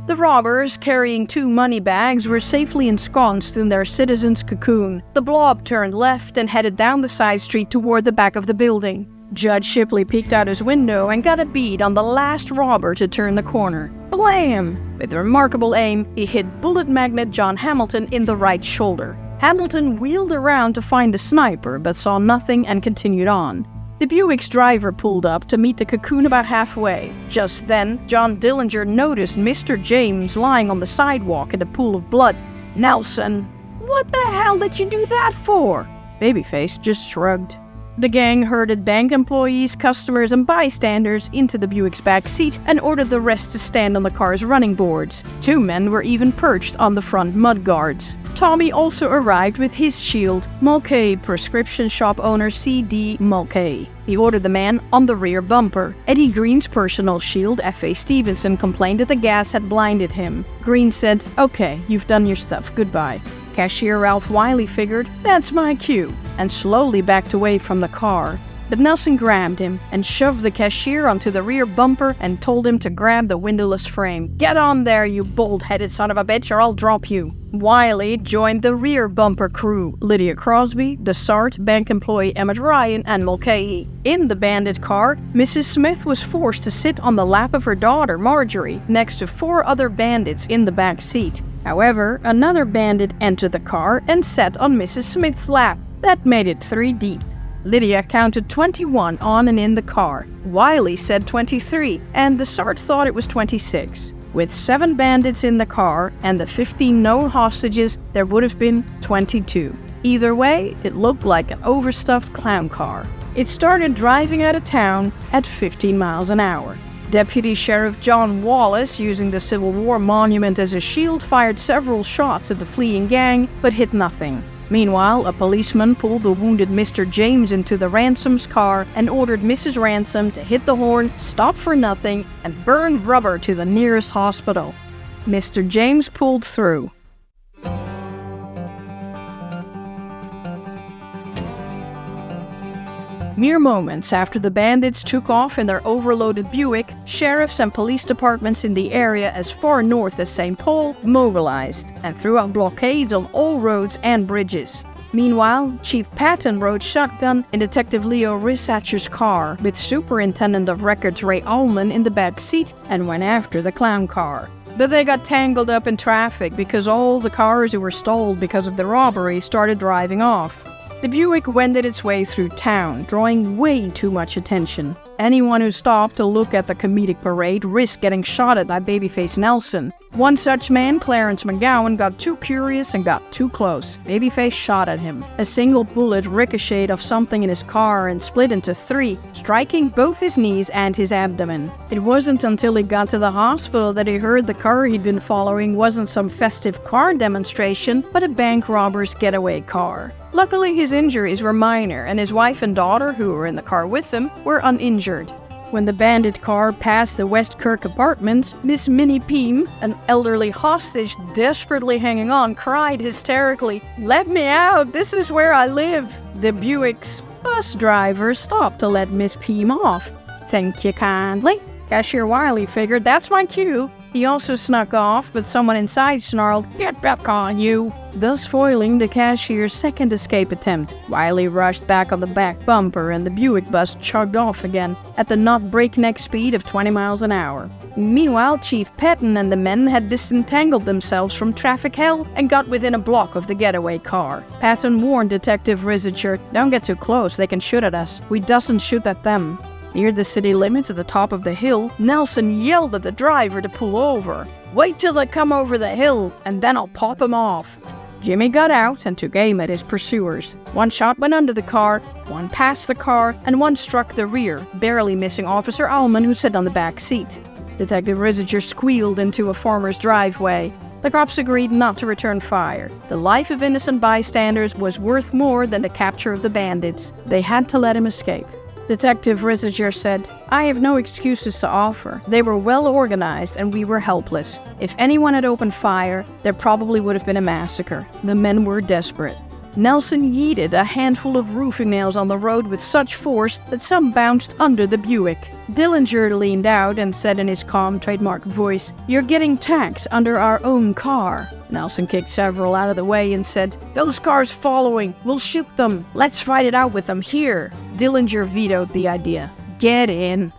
The robbers, carrying 2 money bags, were safely ensconced in their citizen's cocoon. The blob turned left and headed down the side street toward the back of the building. Judge Shipley peeked out his window and got a bead on the last robber to turn the corner. Blam! With remarkable aim, he hit bullet magnet John Hamilton in the right shoulder. Hamilton wheeled around to find the sniper, but saw nothing and continued on. The Buick's driver pulled up to meet the cocoon about halfway. Just then, John Dillinger noticed Mr. James lying on the sidewalk in a pool of blood. "Nelson, what the hell did you do that for?" Babyface just shrugged. The gang herded bank employees, customers, and bystanders into the Buick's back seat and ordered the rest to stand on the car's running boards. 2 men were even perched on the front mudguards. Tommy also arrived with his shield, Mulcahy prescription shop owner C.D. Mulcahy. He ordered the man on the rear bumper. Eddie Green's personal shield, F.A. Stevenson, complained that the gas had blinded him. Green said, "Okay, you've done your stuff, goodbye." Cashier Ralph Wiley figured, "That's my cue," and slowly backed away from the car. But Nelson grabbed him and shoved the cashier onto the rear bumper and told him to grab the windowless frame. "Get on there, you bald-headed son of a bitch, or I'll drop you." Wiley joined the rear bumper crew: Lydia Crosby, Dessart, bank employee Emmett Ryan, and Mulcahy. In the bandit car, Mrs. Smith was forced to sit on the lap of her daughter, Marjorie, next to 4 other bandits in the back seat. However, another bandit entered the car and sat on Mrs. Smith's lap. That made it 3 deep. Lydia counted 21 on and in the car. Wiley said 23, and Dessart thought it was 26. With 7 bandits in the car and the 15 known hostages, there would have been 22. Either way, it looked like an overstuffed clown car. It started driving out of town at 15 miles an hour. Deputy Sheriff John Wallace, using the Civil War monument as a shield, fired several shots at the fleeing gang, but hit nothing. Meanwhile, a policeman pulled the wounded Mr. James into the Ransom's car and ordered Mrs. Ransom to hit the horn, stop for nothing, and burn rubber to the nearest hospital. Mr. James pulled through. Mere moments after the bandits took off in their overloaded Buick, sheriffs and police departments in the area as far north as St. Paul mobilized and threw out blockades on all roads and bridges. Meanwhile, Chief Patton rode shotgun in Detective Leo Risacher's car, with Superintendent of Records Ray Ullman in the back seat, and went after the clown car. But they got tangled up in traffic because all the cars who were stalled because of the robbery started driving off. The Buick wended its way through town, drawing way too much attention. Anyone who stopped to look at the comedic parade risked getting shot at by Babyface Nelson. One such man, Clarence McGowan, got too curious and got too close. Babyface shot at him. A single bullet ricocheted off something in his car and split into 3, striking both his knees and his abdomen. It wasn't until he got to the hospital that he heard the car he'd been following wasn't some festive car demonstration, but a bank robber's getaway car. Luckily, his injuries were minor, and his wife and daughter, who were in the car with him, were uninjured. When the bandit car passed the West Kirk apartments, Miss Minnie Peam, an elderly hostage desperately hanging on, cried hysterically, "Let me out! This is where I live!" The Buick's bus driver stopped to let Miss Peam off. "Thank you kindly." Cashier Wiley figured, "That's my cue." He also snuck off, but someone inside snarled, "Get back on, you!" thus foiling the cashier's second escape attempt. Wiley rushed back on the back bumper and the Buick bus chugged off again at the not breakneck speed of 20 miles an hour. Meanwhile, Chief Patton and the men had disentangled themselves from traffic hell and got within a block of the getaway car. Patton warned Detective Risacher, "Don't get too close, they can shoot at us. We doesn't shoot at them." Near the city limits at the top of the hill, Nelson yelled at the driver to pull over. "Wait till they come over the hill, and then I'll pop 'em off." Jimmy got out and took aim at his pursuers. One shot went under the car, one passed the car, and one struck the rear, barely missing Officer Ullman, who sat on the back seat. Detective Risacher squealed into a farmer's driveway. The cops agreed not to return fire. The life of innocent bystanders was worth more than the capture of the bandits. They had to let him escape. Detective Rissiger said, "I have no excuses to offer. They were well organized and we were helpless. If anyone had opened fire, there probably would have been a massacre. The men were desperate." Nelson yeeted a handful of roofing nails on the road with such force that some bounced under the Buick. Dillinger leaned out and said in his calm, trademark voice, "You're getting tax under our own car." Nelson kicked several out of the way and said, "Those cars following, we'll shoot them. Let's fight it out with them here." Dillinger vetoed the idea. "Get in."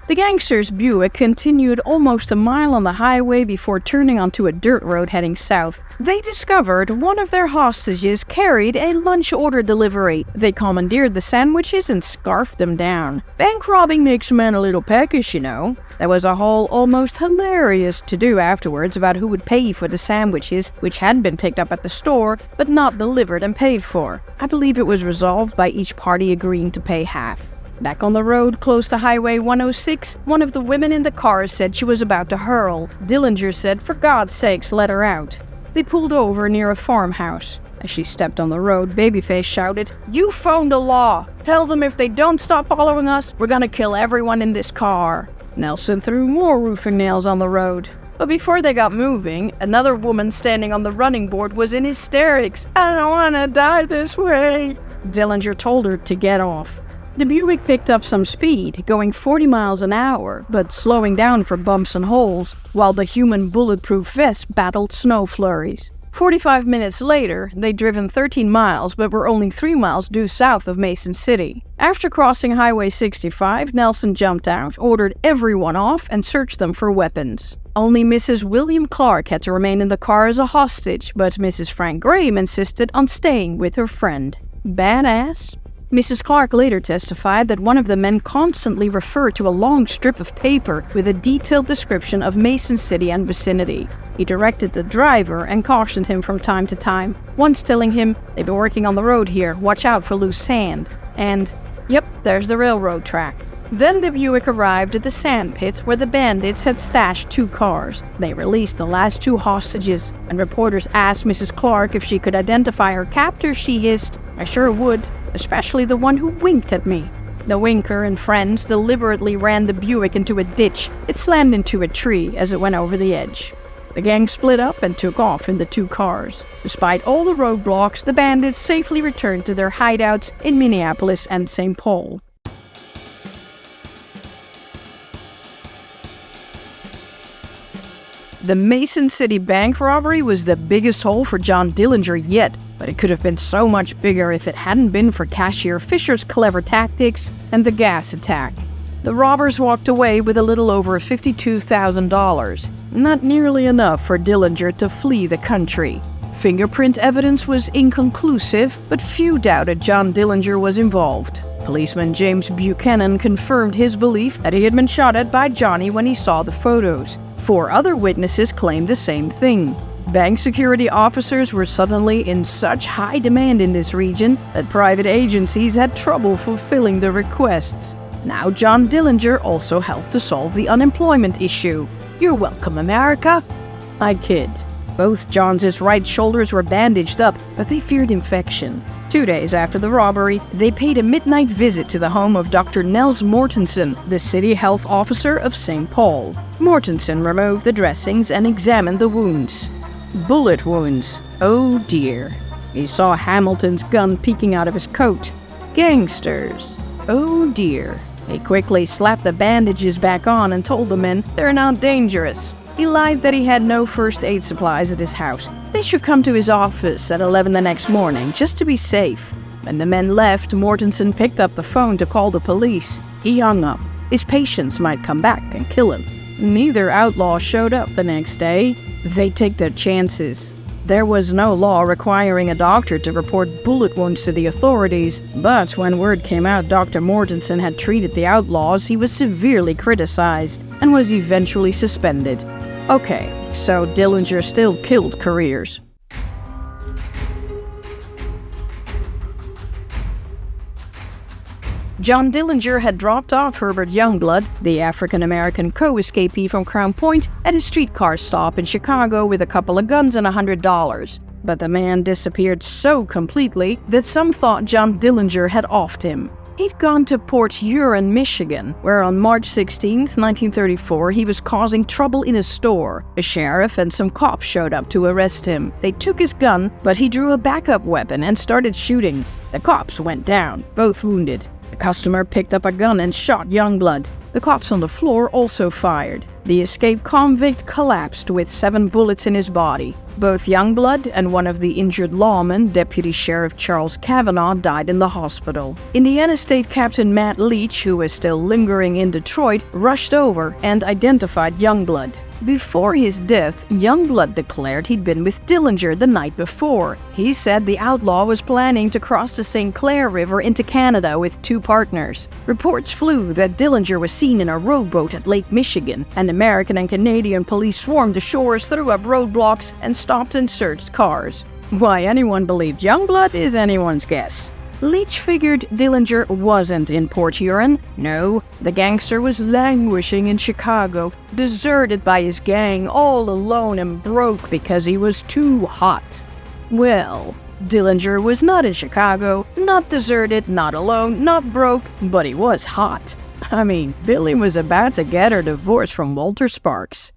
The gangsters' Buick continued almost a mile on the highway before turning onto a dirt road heading south. They discovered one of their hostages carried a lunch order delivery. They commandeered the sandwiches and scarfed them down. Bank robbing makes a man a little peckish, you know. There was a whole almost hilarious to-do afterwards about who would pay for the sandwiches, which had been picked up at the store, but not delivered and paid for. I believe it was resolved by each party agreeing to pay half. Back on the road close to Highway 106, one of the women in the car said she was about to hurl. Dillinger said, "For God's sakes, let her out." They pulled over near a farmhouse. As she stepped on the road, Babyface shouted, "You phoned the law! Tell them if they don't stop following us, we're gonna kill everyone in this car." Nelson threw more roofing nails on the road. But before they got moving, another woman standing on the running board was in hysterics. "I don't wanna die this way." Dillinger told her to get off. The Buick picked up some speed, going 40 miles an hour, but slowing down for bumps and holes, while the human bulletproof vest battled snow flurries. 45 minutes later, they'd driven 13 miles, but were only 3 miles due south of Mason City. After crossing Highway 65, Nelson jumped out, ordered everyone off, and searched them for weapons. Only Mrs. William Clark had to remain in the car as a hostage, but Mrs. Frank Graham insisted on staying with her friend. Badass? Mrs. Clark later testified that one of the men constantly referred to a long strip of paper with a detailed description of Mason City and vicinity. He directed the driver and cautioned him from time to time, once telling him, "They've been working on the road here, watch out for loose sand," and, "Yep, there's the railroad track." Then the Buick arrived at the sand pit where the bandits had stashed 2 cars. They released the last 2 hostages, and reporters asked Mrs. Clark if she could identify her captors. She hissed, "I sure would. Especially the one who winked at me." The winker and friends deliberately ran the Buick into a ditch. It slammed into a tree as it went over the edge. The gang split up and took off in the 2 cars. Despite all the roadblocks, the bandits safely returned to their hideouts in Minneapolis and St. Paul. The Mason City bank robbery was the biggest haul for John Dillinger yet, but it could have been so much bigger if it hadn't been for cashier Fisher's clever tactics and the gas attack. The robbers walked away with a little over $52,000, not nearly enough for Dillinger to flee the country. Fingerprint evidence was inconclusive, but few doubted John Dillinger was involved. Policeman James Buchanan confirmed his belief that he had been shot at by Johnny when he saw the photos. 4 other witnesses claimed the same thing. Bank security officers were suddenly in such high demand in this region that private agencies had trouble fulfilling the requests. Now John Dillinger also helped to solve the unemployment issue. You're welcome, America. I kid. Both John's right shoulders were bandaged up, but they feared infection. 2 days after the robbery, they paid a midnight visit to the home of Dr. Nels Mortensen, the city health officer of St. Paul. Mortensen removed the dressings and examined the wounds. Bullet wounds. Oh dear. He saw Hamilton's gun peeking out of his coat. Gangsters. Oh dear. He quickly slapped the bandages back on and told the men they're not dangerous. He lied that he had no first aid supplies at his house. They should come to his office at 11 the next morning, just to be safe. When the men left, Mortensen picked up the phone to call the police. He hung up. His patients might come back and kill him. Neither outlaw showed up the next day. They take their chances. There was no law requiring a doctor to report bullet wounds to the authorities, but when word came out Dr. Mortensen had treated the outlaws, he was severely criticized and was eventually suspended. Okay, so Dillinger still killed careers. John Dillinger had dropped off Herbert Youngblood, the African-American co-escapee from Crown Point, at a streetcar stop in Chicago with a couple of guns and $100. but the man disappeared so completely that some thought John Dillinger had offed him. He'd gone to Port Huron, Michigan, where on March 16, 1934, he was causing trouble in a store. A sheriff and some cops showed up to arrest him. They took his gun, but he drew a backup weapon and started shooting. The cops went down, both wounded. The customer picked up a gun and shot Youngblood. The cops on the floor also fired. The escaped convict collapsed with 7 bullets in his body. Both Youngblood and one of the injured lawmen, Deputy Sheriff Charles Kavanaugh, died in the hospital. Indiana State Captain Matt Leach, who was still lingering in Detroit, rushed over and identified Youngblood. Before his death, Youngblood declared he'd been with Dillinger the night before. He said the outlaw was planning to cross the St. Clair River into Canada with 2 partners. Reports flew that Dillinger was seen in a rowboat at Lake Michigan, and American and Canadian police swarmed the shores, threw up roadblocks, and stopped and searched cars. Why anyone believed Youngblood is anyone's guess. Leach figured Dillinger wasn't in Port Huron. No, the gangster was languishing in Chicago, deserted by his gang, all alone and broke because he was too hot. Well, Dillinger was not in Chicago, not deserted, not alone, not broke, but he was hot. I mean, Billy was about to get her divorce from Walter Sparks.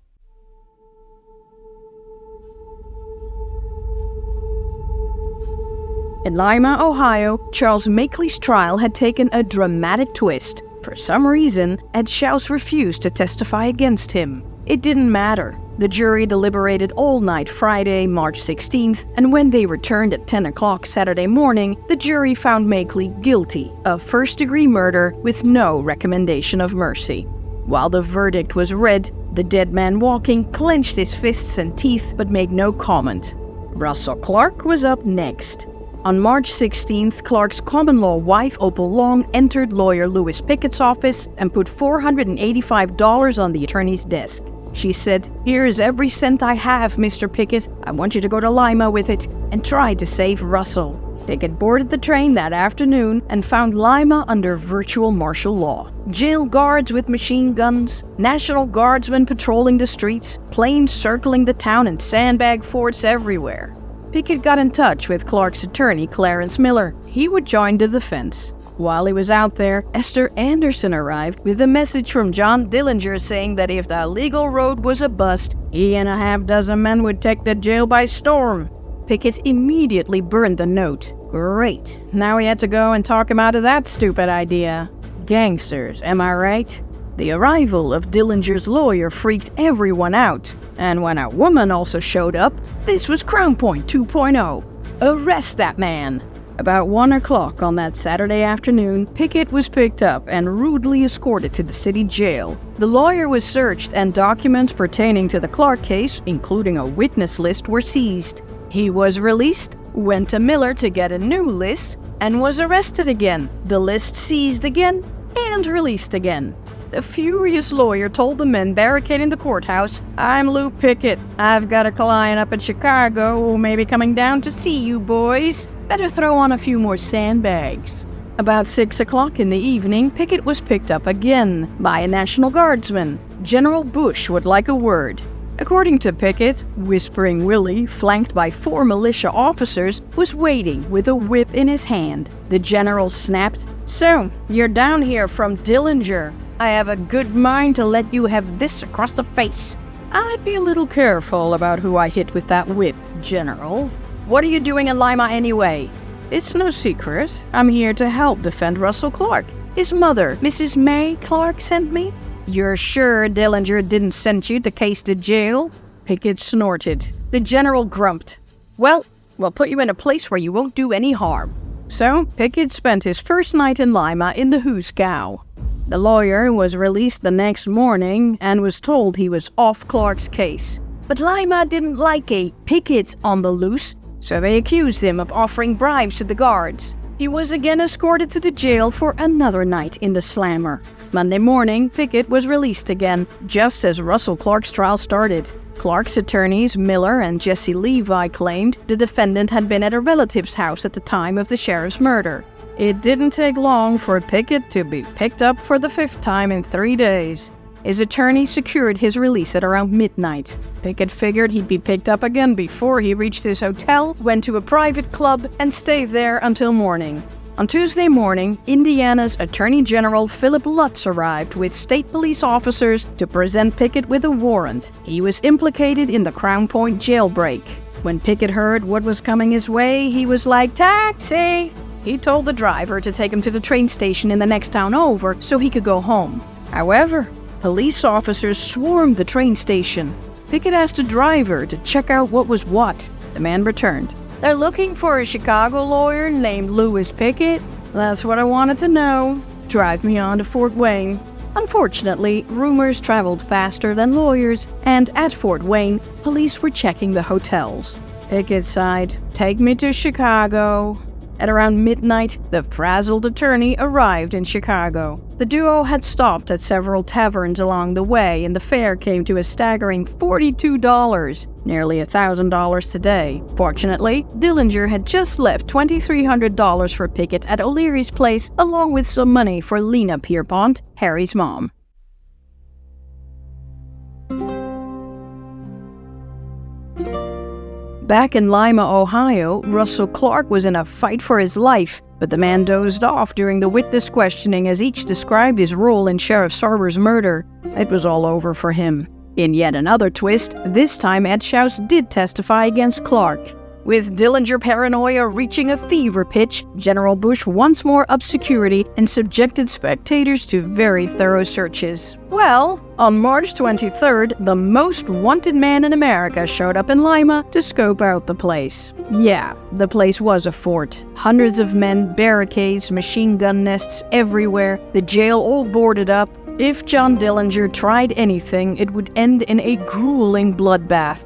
In Lima, Ohio, Charles Makeley's trial had taken a dramatic twist. For some reason, Ed Shouse refused to testify against him. It didn't matter. The jury deliberated all night Friday, March 16th, and when they returned at 10 o'clock Saturday morning, the jury found Makeley guilty of first-degree murder with no recommendation of mercy. While the verdict was read, the dead man walking clenched his fists and teeth but made no comment. Russell Clark was up next. On March 16th, Clark's common-law wife, Opal Long, entered lawyer Louis Pickett's office and put $485 on the attorney's desk. She said, "Here's every cent I have, Mr. Pickett. I want you to go to Lima with it and try to save Russell." Pickett boarded the train that afternoon and found Lima under virtual martial law. Jail guards with machine guns, National Guardsmen patrolling the streets, planes circling the town, and sandbag forts everywhere. Pickett got in touch with Clark's attorney, Clarence Miller. He would join the defense. While he was out there, Esther Anderson arrived with a message from John Dillinger saying that if the legal road was a bust, he and a half-dozen men would take the jail by storm. Pickett immediately burned the note. Great. Now he had to go and talk him out of that stupid idea. Gangsters, am I right? The arrival of Dillinger's lawyer freaked everyone out. And when a woman also showed up, this was Crown Point 2.0. Arrest that man! About 1 o'clock on that Saturday afternoon, Pickett was picked up and rudely escorted to the city jail. The lawyer was searched and documents pertaining to the Clark case, including a witness list, were seized. He was released, went to Miller to get a new list, and was arrested again. The list seized again and released again. The furious lawyer told the men barricading the courthouse, "I'm Lou Pickett. I've got a client up in Chicago who may be coming down to see you boys. Better throw on a few more sandbags." About 6 o'clock in the evening, Pickett was picked up again by a National Guardsman. General Bush would like a word. According to Pickett, Whispering Willie, flanked by 4 militia officers, was waiting with a whip in his hand. The general snapped, "So, you're down here from Dillinger. I have a good mind to let you have this across the face." "I'd be a little careful about who I hit with that whip, General. What are you doing in Lima anyway?" "It's no secret. I'm here to help defend Russell Clark. His mother, Mrs. May Clark, sent me." "You're sure Dillinger didn't send you to case the jail?" Pickett snorted. The general grumped. "Well, we'll put you in a place where you won't do any harm." So, Pickett spent his first night in Lima in the Hoosgow. The lawyer was released the next morning and was told he was off Clark's case. But Lima didn't like a Pickett on the loose, so they accused him of offering bribes to the guards. He was again escorted to the jail for another night in the slammer. Monday morning, Pickett was released again, just as Russell Clark's trial started. Clark's attorneys, Miller and Jesse Levi, claimed the defendant had been at a relative's house at the time of the sheriff's murder. It didn't take long for Pickett to be picked up for the 5th time in 3 days. His attorney secured his release at around midnight. Pickett figured he'd be picked up again before he reached his hotel, went to a private club, and stayed there until morning. On Tuesday morning, Indiana's Attorney General Philip Lutz arrived with state police officers to present Pickett with a warrant. He was implicated in the Crown Point jailbreak. When Pickett heard what was coming his way, he was like, "Taxi!" He told the driver to take him to the train station in the next town over so he could go home. However, police officers swarmed the train station. Pickett asked the driver to check out what was what. The man returned. "They're looking for a Chicago lawyer named Louis Pickett." "That's what I wanted to know. Drive me on to Fort Wayne." Unfortunately, rumors traveled faster than lawyers, and at Fort Wayne, police were checking the hotels. Pickett sighed, "Take me to Chicago." At around midnight, the frazzled attorney arrived in Chicago. The duo had stopped at several taverns along the way, and the fare came to a staggering $42, nearly $1,000 today. Fortunately, Dillinger had just left $2,300 for Pickett at O'Leary's place, along with some money for Lena Pierpont, Harry's mom. Back in Lima, Ohio, Russell Clark was in a fight for his life, but the man dozed off during the witness questioning as each described his role in Sheriff Sarber's murder. It was all over for him. In yet another twist, this time Ed Schaus did testify against Clark. With Dillinger paranoia reaching a fever pitch, General Bush once more upped security and subjected spectators to very thorough searches. Well, on March 23rd, the most wanted man in America showed up in Lima to scope out the place. Yeah, the place was a fort. Hundreds of men, barricades, machine gun nests everywhere, the jail all boarded up. If John Dillinger tried anything, it would end in a grueling bloodbath.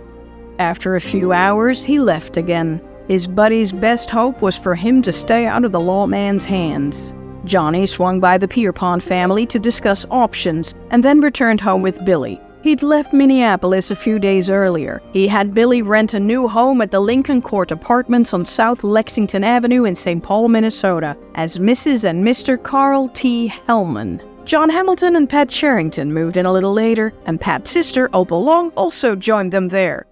After a few hours, he left again. His buddy's best hope was for him to stay out of the lawman's hands. Johnny swung by the Pierpont family to discuss options, and then returned home with Billy. He'd left Minneapolis a few days earlier. He had Billy rent a new home at the Lincoln Court Apartments on South Lexington Avenue in St. Paul, Minnesota, as Mrs. and Mr. Carl T. Hellman. John Hamilton and Pat Sherrington moved in a little later, and Pat's sister, Opal Long, also joined them there.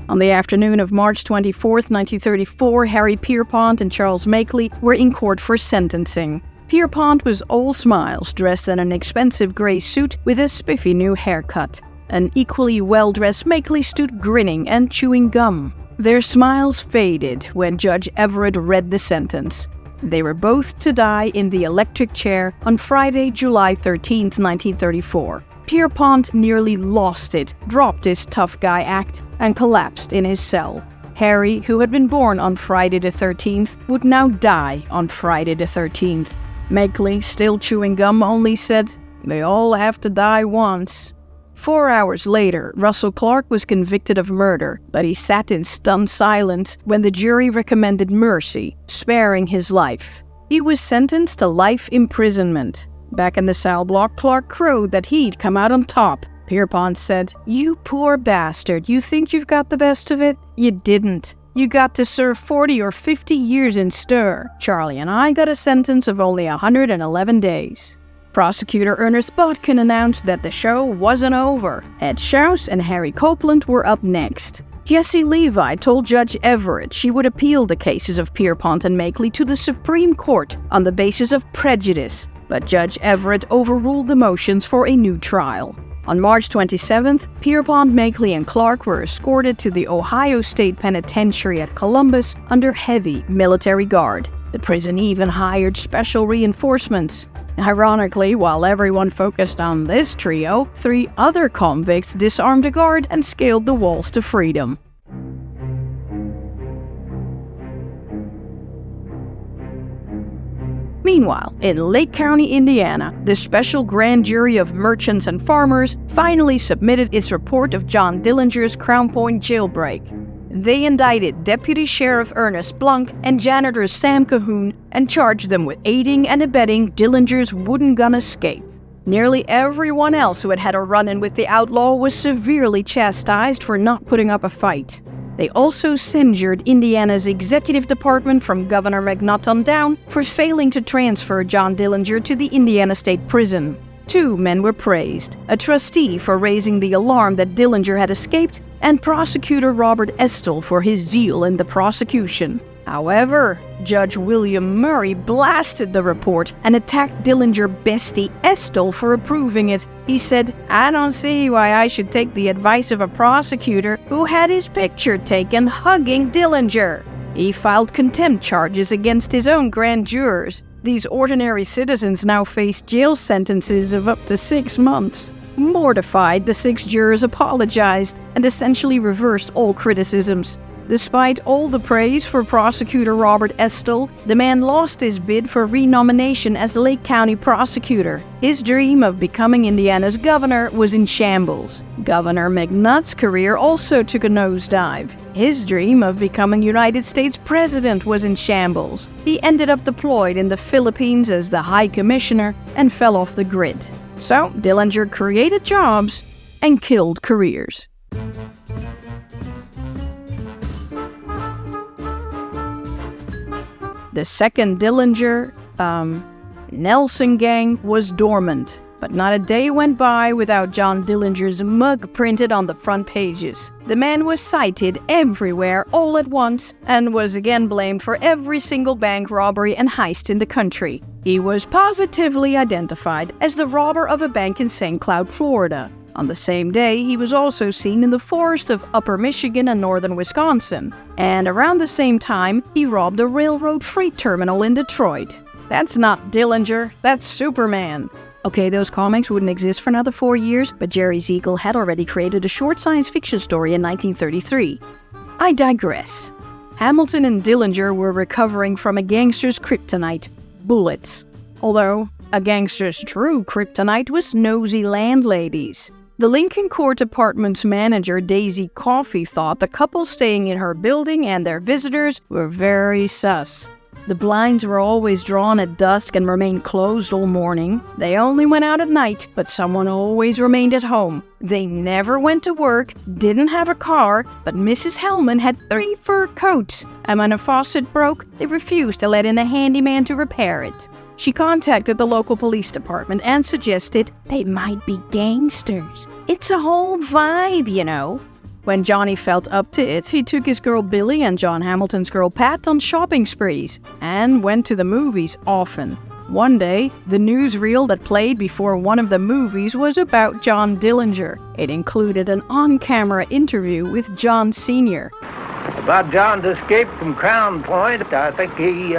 On the afternoon of March 24, 1934, Harry Pierpont and Charles Makeley were in court for sentencing. Pierpont was all smiles, dressed in an expensive gray suit with a spiffy new haircut. An equally well-dressed Makeley stood grinning and chewing gum. Their smiles faded when Judge Everett read the sentence. They were both to die in the electric chair on Friday, July 13, 1934. Pierpont nearly lost it, dropped his tough guy act, and collapsed in his cell. Harry, who had been born on Friday the 13th, would now die on Friday the 13th. Makeley, still chewing gum, only said, "They all have to die once." 4 hours later, Russell Clark was convicted of murder, but he sat in stunned silence when the jury recommended mercy, sparing his life. He was sentenced to life imprisonment. Back in the cell block, Clark crowed that he'd come out on top. Pierpont said, "You poor bastard, you think you've got the best of it? You didn't. You got to serve 40 or 50 years in stir. Charlie and I got a sentence of only 111 days. Prosecutor Ernest Botkin announced that the show wasn't over. Ed Schaus and Harry Copeland were up next. Jessie Levi told Judge Everett she would appeal the cases of Pierpont and Makeley to the Supreme Court on the basis of prejudice, but Judge Everett overruled the motions for a new trial. On March 27th, Pierpont, Makeley, and Clark were escorted to the Ohio State Penitentiary at Columbus under heavy military guard. The prison even hired special reinforcements. Ironically, while everyone focused on this trio, 3 other convicts disarmed a guard and scaled the walls to freedom. Meanwhile, in Lake County, Indiana, the special grand jury of merchants and farmers finally submitted its report of John Dillinger's Crown Point jailbreak. They indicted Deputy Sheriff Ernest Blunk and janitor Sam Cahoon and charged them with aiding and abetting Dillinger's wooden gun escape. Nearly everyone else who had had a run-in with the outlaw was severely chastised for not putting up a fight. They also censured Indiana's executive department from Governor McNutt on down for failing to transfer John Dillinger to the Indiana State Prison. Two men were praised: a trustee for raising the alarm that Dillinger had escaped, and prosecutor Robert Estill for his zeal in the prosecution. However, Judge William Murray blasted the report and attacked Dillinger bestie Estill for approving it. He said, "I don't see why I should take the advice of a prosecutor who had his picture taken hugging Dillinger." He filed contempt charges against his own grand jurors. These ordinary citizens now faced jail sentences of up to 6 months. Mortified, the 6 jurors apologized and essentially reversed all criticisms. Despite all the praise for prosecutor Robert Estill, the man lost his bid for renomination as Lake County prosecutor. His dream of becoming Indiana's governor was in shambles. Governor McNutt's career also took a nosedive. His dream of becoming United States president was in shambles. He ended up deployed in the Philippines as the High Commissioner and fell off the grid. So, Dillinger created jobs and killed careers. The second Dillinger, Nelson gang was dormant, but not a day went by without John Dillinger's mug printed on the front pages. The man was cited everywhere all at once and was again blamed for every single bank robbery and heist in the country. He was positively identified as the robber of a bank in St. Cloud, Florida. On the same day, he was also seen in the forest of Upper Michigan and northern Wisconsin. And around the same time, he robbed a railroad freight terminal in Detroit. That's not Dillinger, that's Superman. Okay, those comics wouldn't exist for another 4 years, but Jerry Siegel had already created a short science fiction story in 1933. I digress. Hamilton and Dillinger were recovering from a gangster's kryptonite, bullets. Although, a gangster's true kryptonite was nosy landladies. The Lincoln Court Apartments manager, Daisy Coffey, thought the couple staying in her building and their visitors were very sus. The blinds were always drawn at dusk and remained closed all morning. They only went out at night, but someone always remained at home. They never went to work, didn't have a car, but Mrs. Hellman had 3 fur coats, and when a faucet broke, they refused to let in a handyman to repair it. She contacted the local police department and suggested they might be gangsters. It's a whole vibe, you know. When Johnny felt up to it, he took his girl Billy and John Hamilton's girl Pat on shopping sprees and went to the movies often. One day, the newsreel that played before one of the movies was about John Dillinger. It included an on-camera interview with John Sr. About John's escape from Crown Point, I think he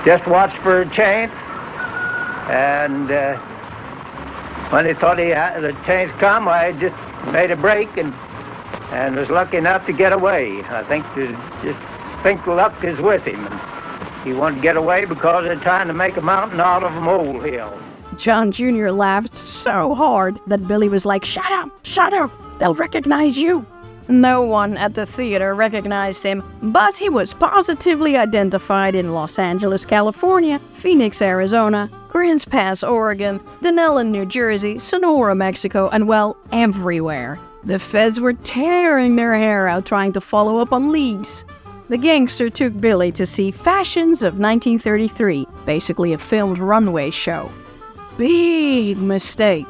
just watched for a chance, and when he thought he had the chance come, I just made a break and was lucky enough to get away. I think luck is with him. He wanted to get away because they're trying to make a mountain out of a molehill. John Jr. laughed so hard that Billy was like, shut up, they'll recognize you." No one at the theater recognized him, but he was positively identified in Los Angeles, California, Phoenix, Arizona, Grants Pass, Oregon, Dunellen, New Jersey, Sonora, Mexico, and well, everywhere. The feds were tearing their hair out trying to follow up on leads. The gangster took Billy to see Fashions of 1933, basically a filmed runway show. Big mistake.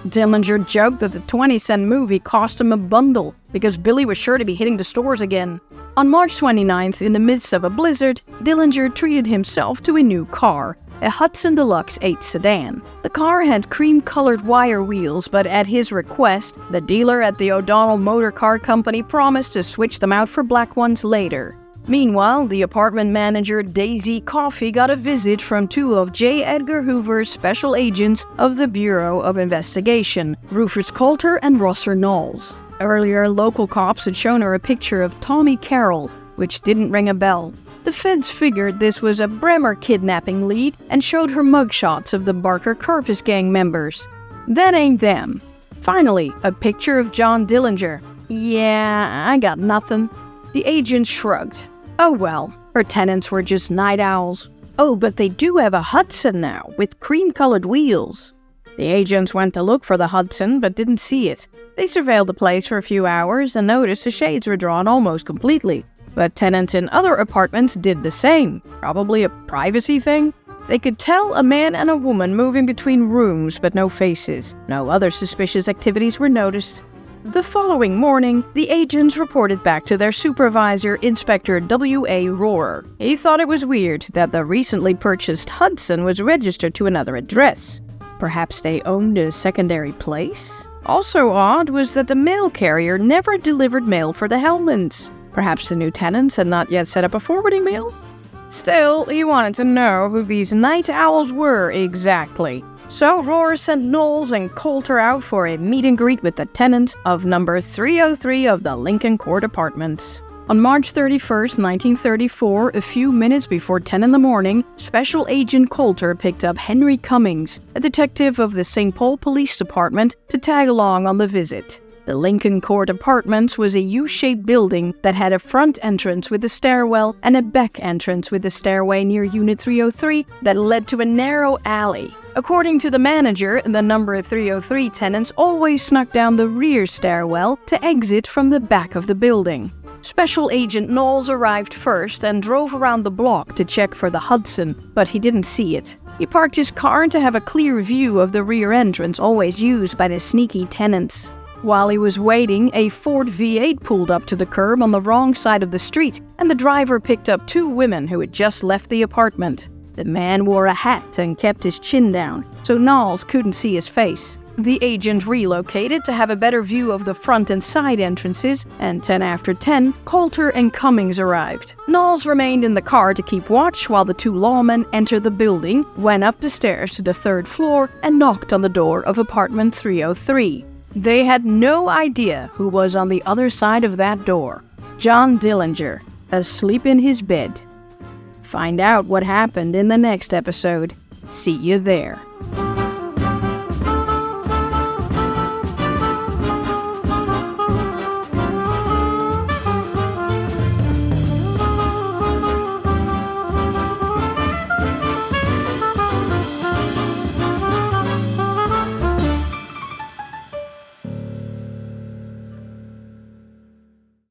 Dillinger joked that the 20-cent movie cost him a bundle because Billy was sure to be hitting the stores again. On March 29th, in the midst of a blizzard, Dillinger treated himself to a new car, a Hudson Deluxe 8 sedan. The car had cream-colored wire wheels, but at his request, the dealer at the O'Donnell Motor Car Company promised to switch them out for black ones later. Meanwhile, the apartment manager Daisy Coffey got a visit from 2 of J. Edgar Hoover's special agents of the Bureau of Investigation, Rufus Coulter and Rosser Knowles. Earlier, local cops had shown her a picture of Tommy Carroll, which didn't ring a bell. The feds figured this was a Bremer kidnapping lead and showed her mugshots of the Barker Corpus gang members. That ain't them. Finally, a picture of John Dillinger. Yeah, I got nothing. The agent shrugged. Oh well, her tenants were just night owls. Oh, but they do have a Hudson now, with cream-colored wheels. The agents went to look for the Hudson, but didn't see it. They surveilled the place for a few hours and noticed the shades were drawn almost completely. But tenants in other apartments did the same. Probably a privacy thing? They could tell a man and a woman moving between rooms, but no faces. No other suspicious activities were noticed. The following morning, the agents reported back to their supervisor, Inspector W.A. Rohrer. He thought it was weird that the recently purchased Hudson was registered to another address. Perhaps they owned a secondary place? Also odd was that the mail carrier never delivered mail for the Hellmans. Perhaps the new tenants had not yet set up a forwarding mail? Still, he wanted to know who these night owls were exactly. So Rohrer sent Knowles and Coulter out for a meet and greet with the tenants of number 303 of the Lincoln Court Apartments. On March 31st, 1934, a few minutes before 10 in the morning, Special Agent Coulter picked up Henry Cummings, a detective of the St. Paul Police Department, to tag along on the visit. The Lincoln Court Apartments was a U-shaped building that had a front entrance with a stairwell and a back entrance with a stairway near Unit 303 that led to a narrow alley. According to the manager, the number 303 tenants always snuck down the rear stairwell to exit from the back of the building. Special Agent Knowles arrived first and drove around the block to check for the Hudson, but he didn't see it. He parked his car to have a clear view of the rear entrance always used by the sneaky tenants. While he was waiting, a Ford V8 pulled up to the curb on the wrong side of the street, and the driver picked up two women who had just left the apartment. The man wore a hat and kept his chin down, so Knowles couldn't see his face. The agent relocated to have a better view of the front and side entrances, and 10 after 10, Coulter and Cummings arrived. Knowles remained in the car to keep watch while the two lawmen entered the building, went up the stairs to the 3rd floor, and knocked on the door of apartment 303. They had no idea who was on the other side of that door. John Dillinger, asleep in his bed. Find out what happened in the next episode. See you there.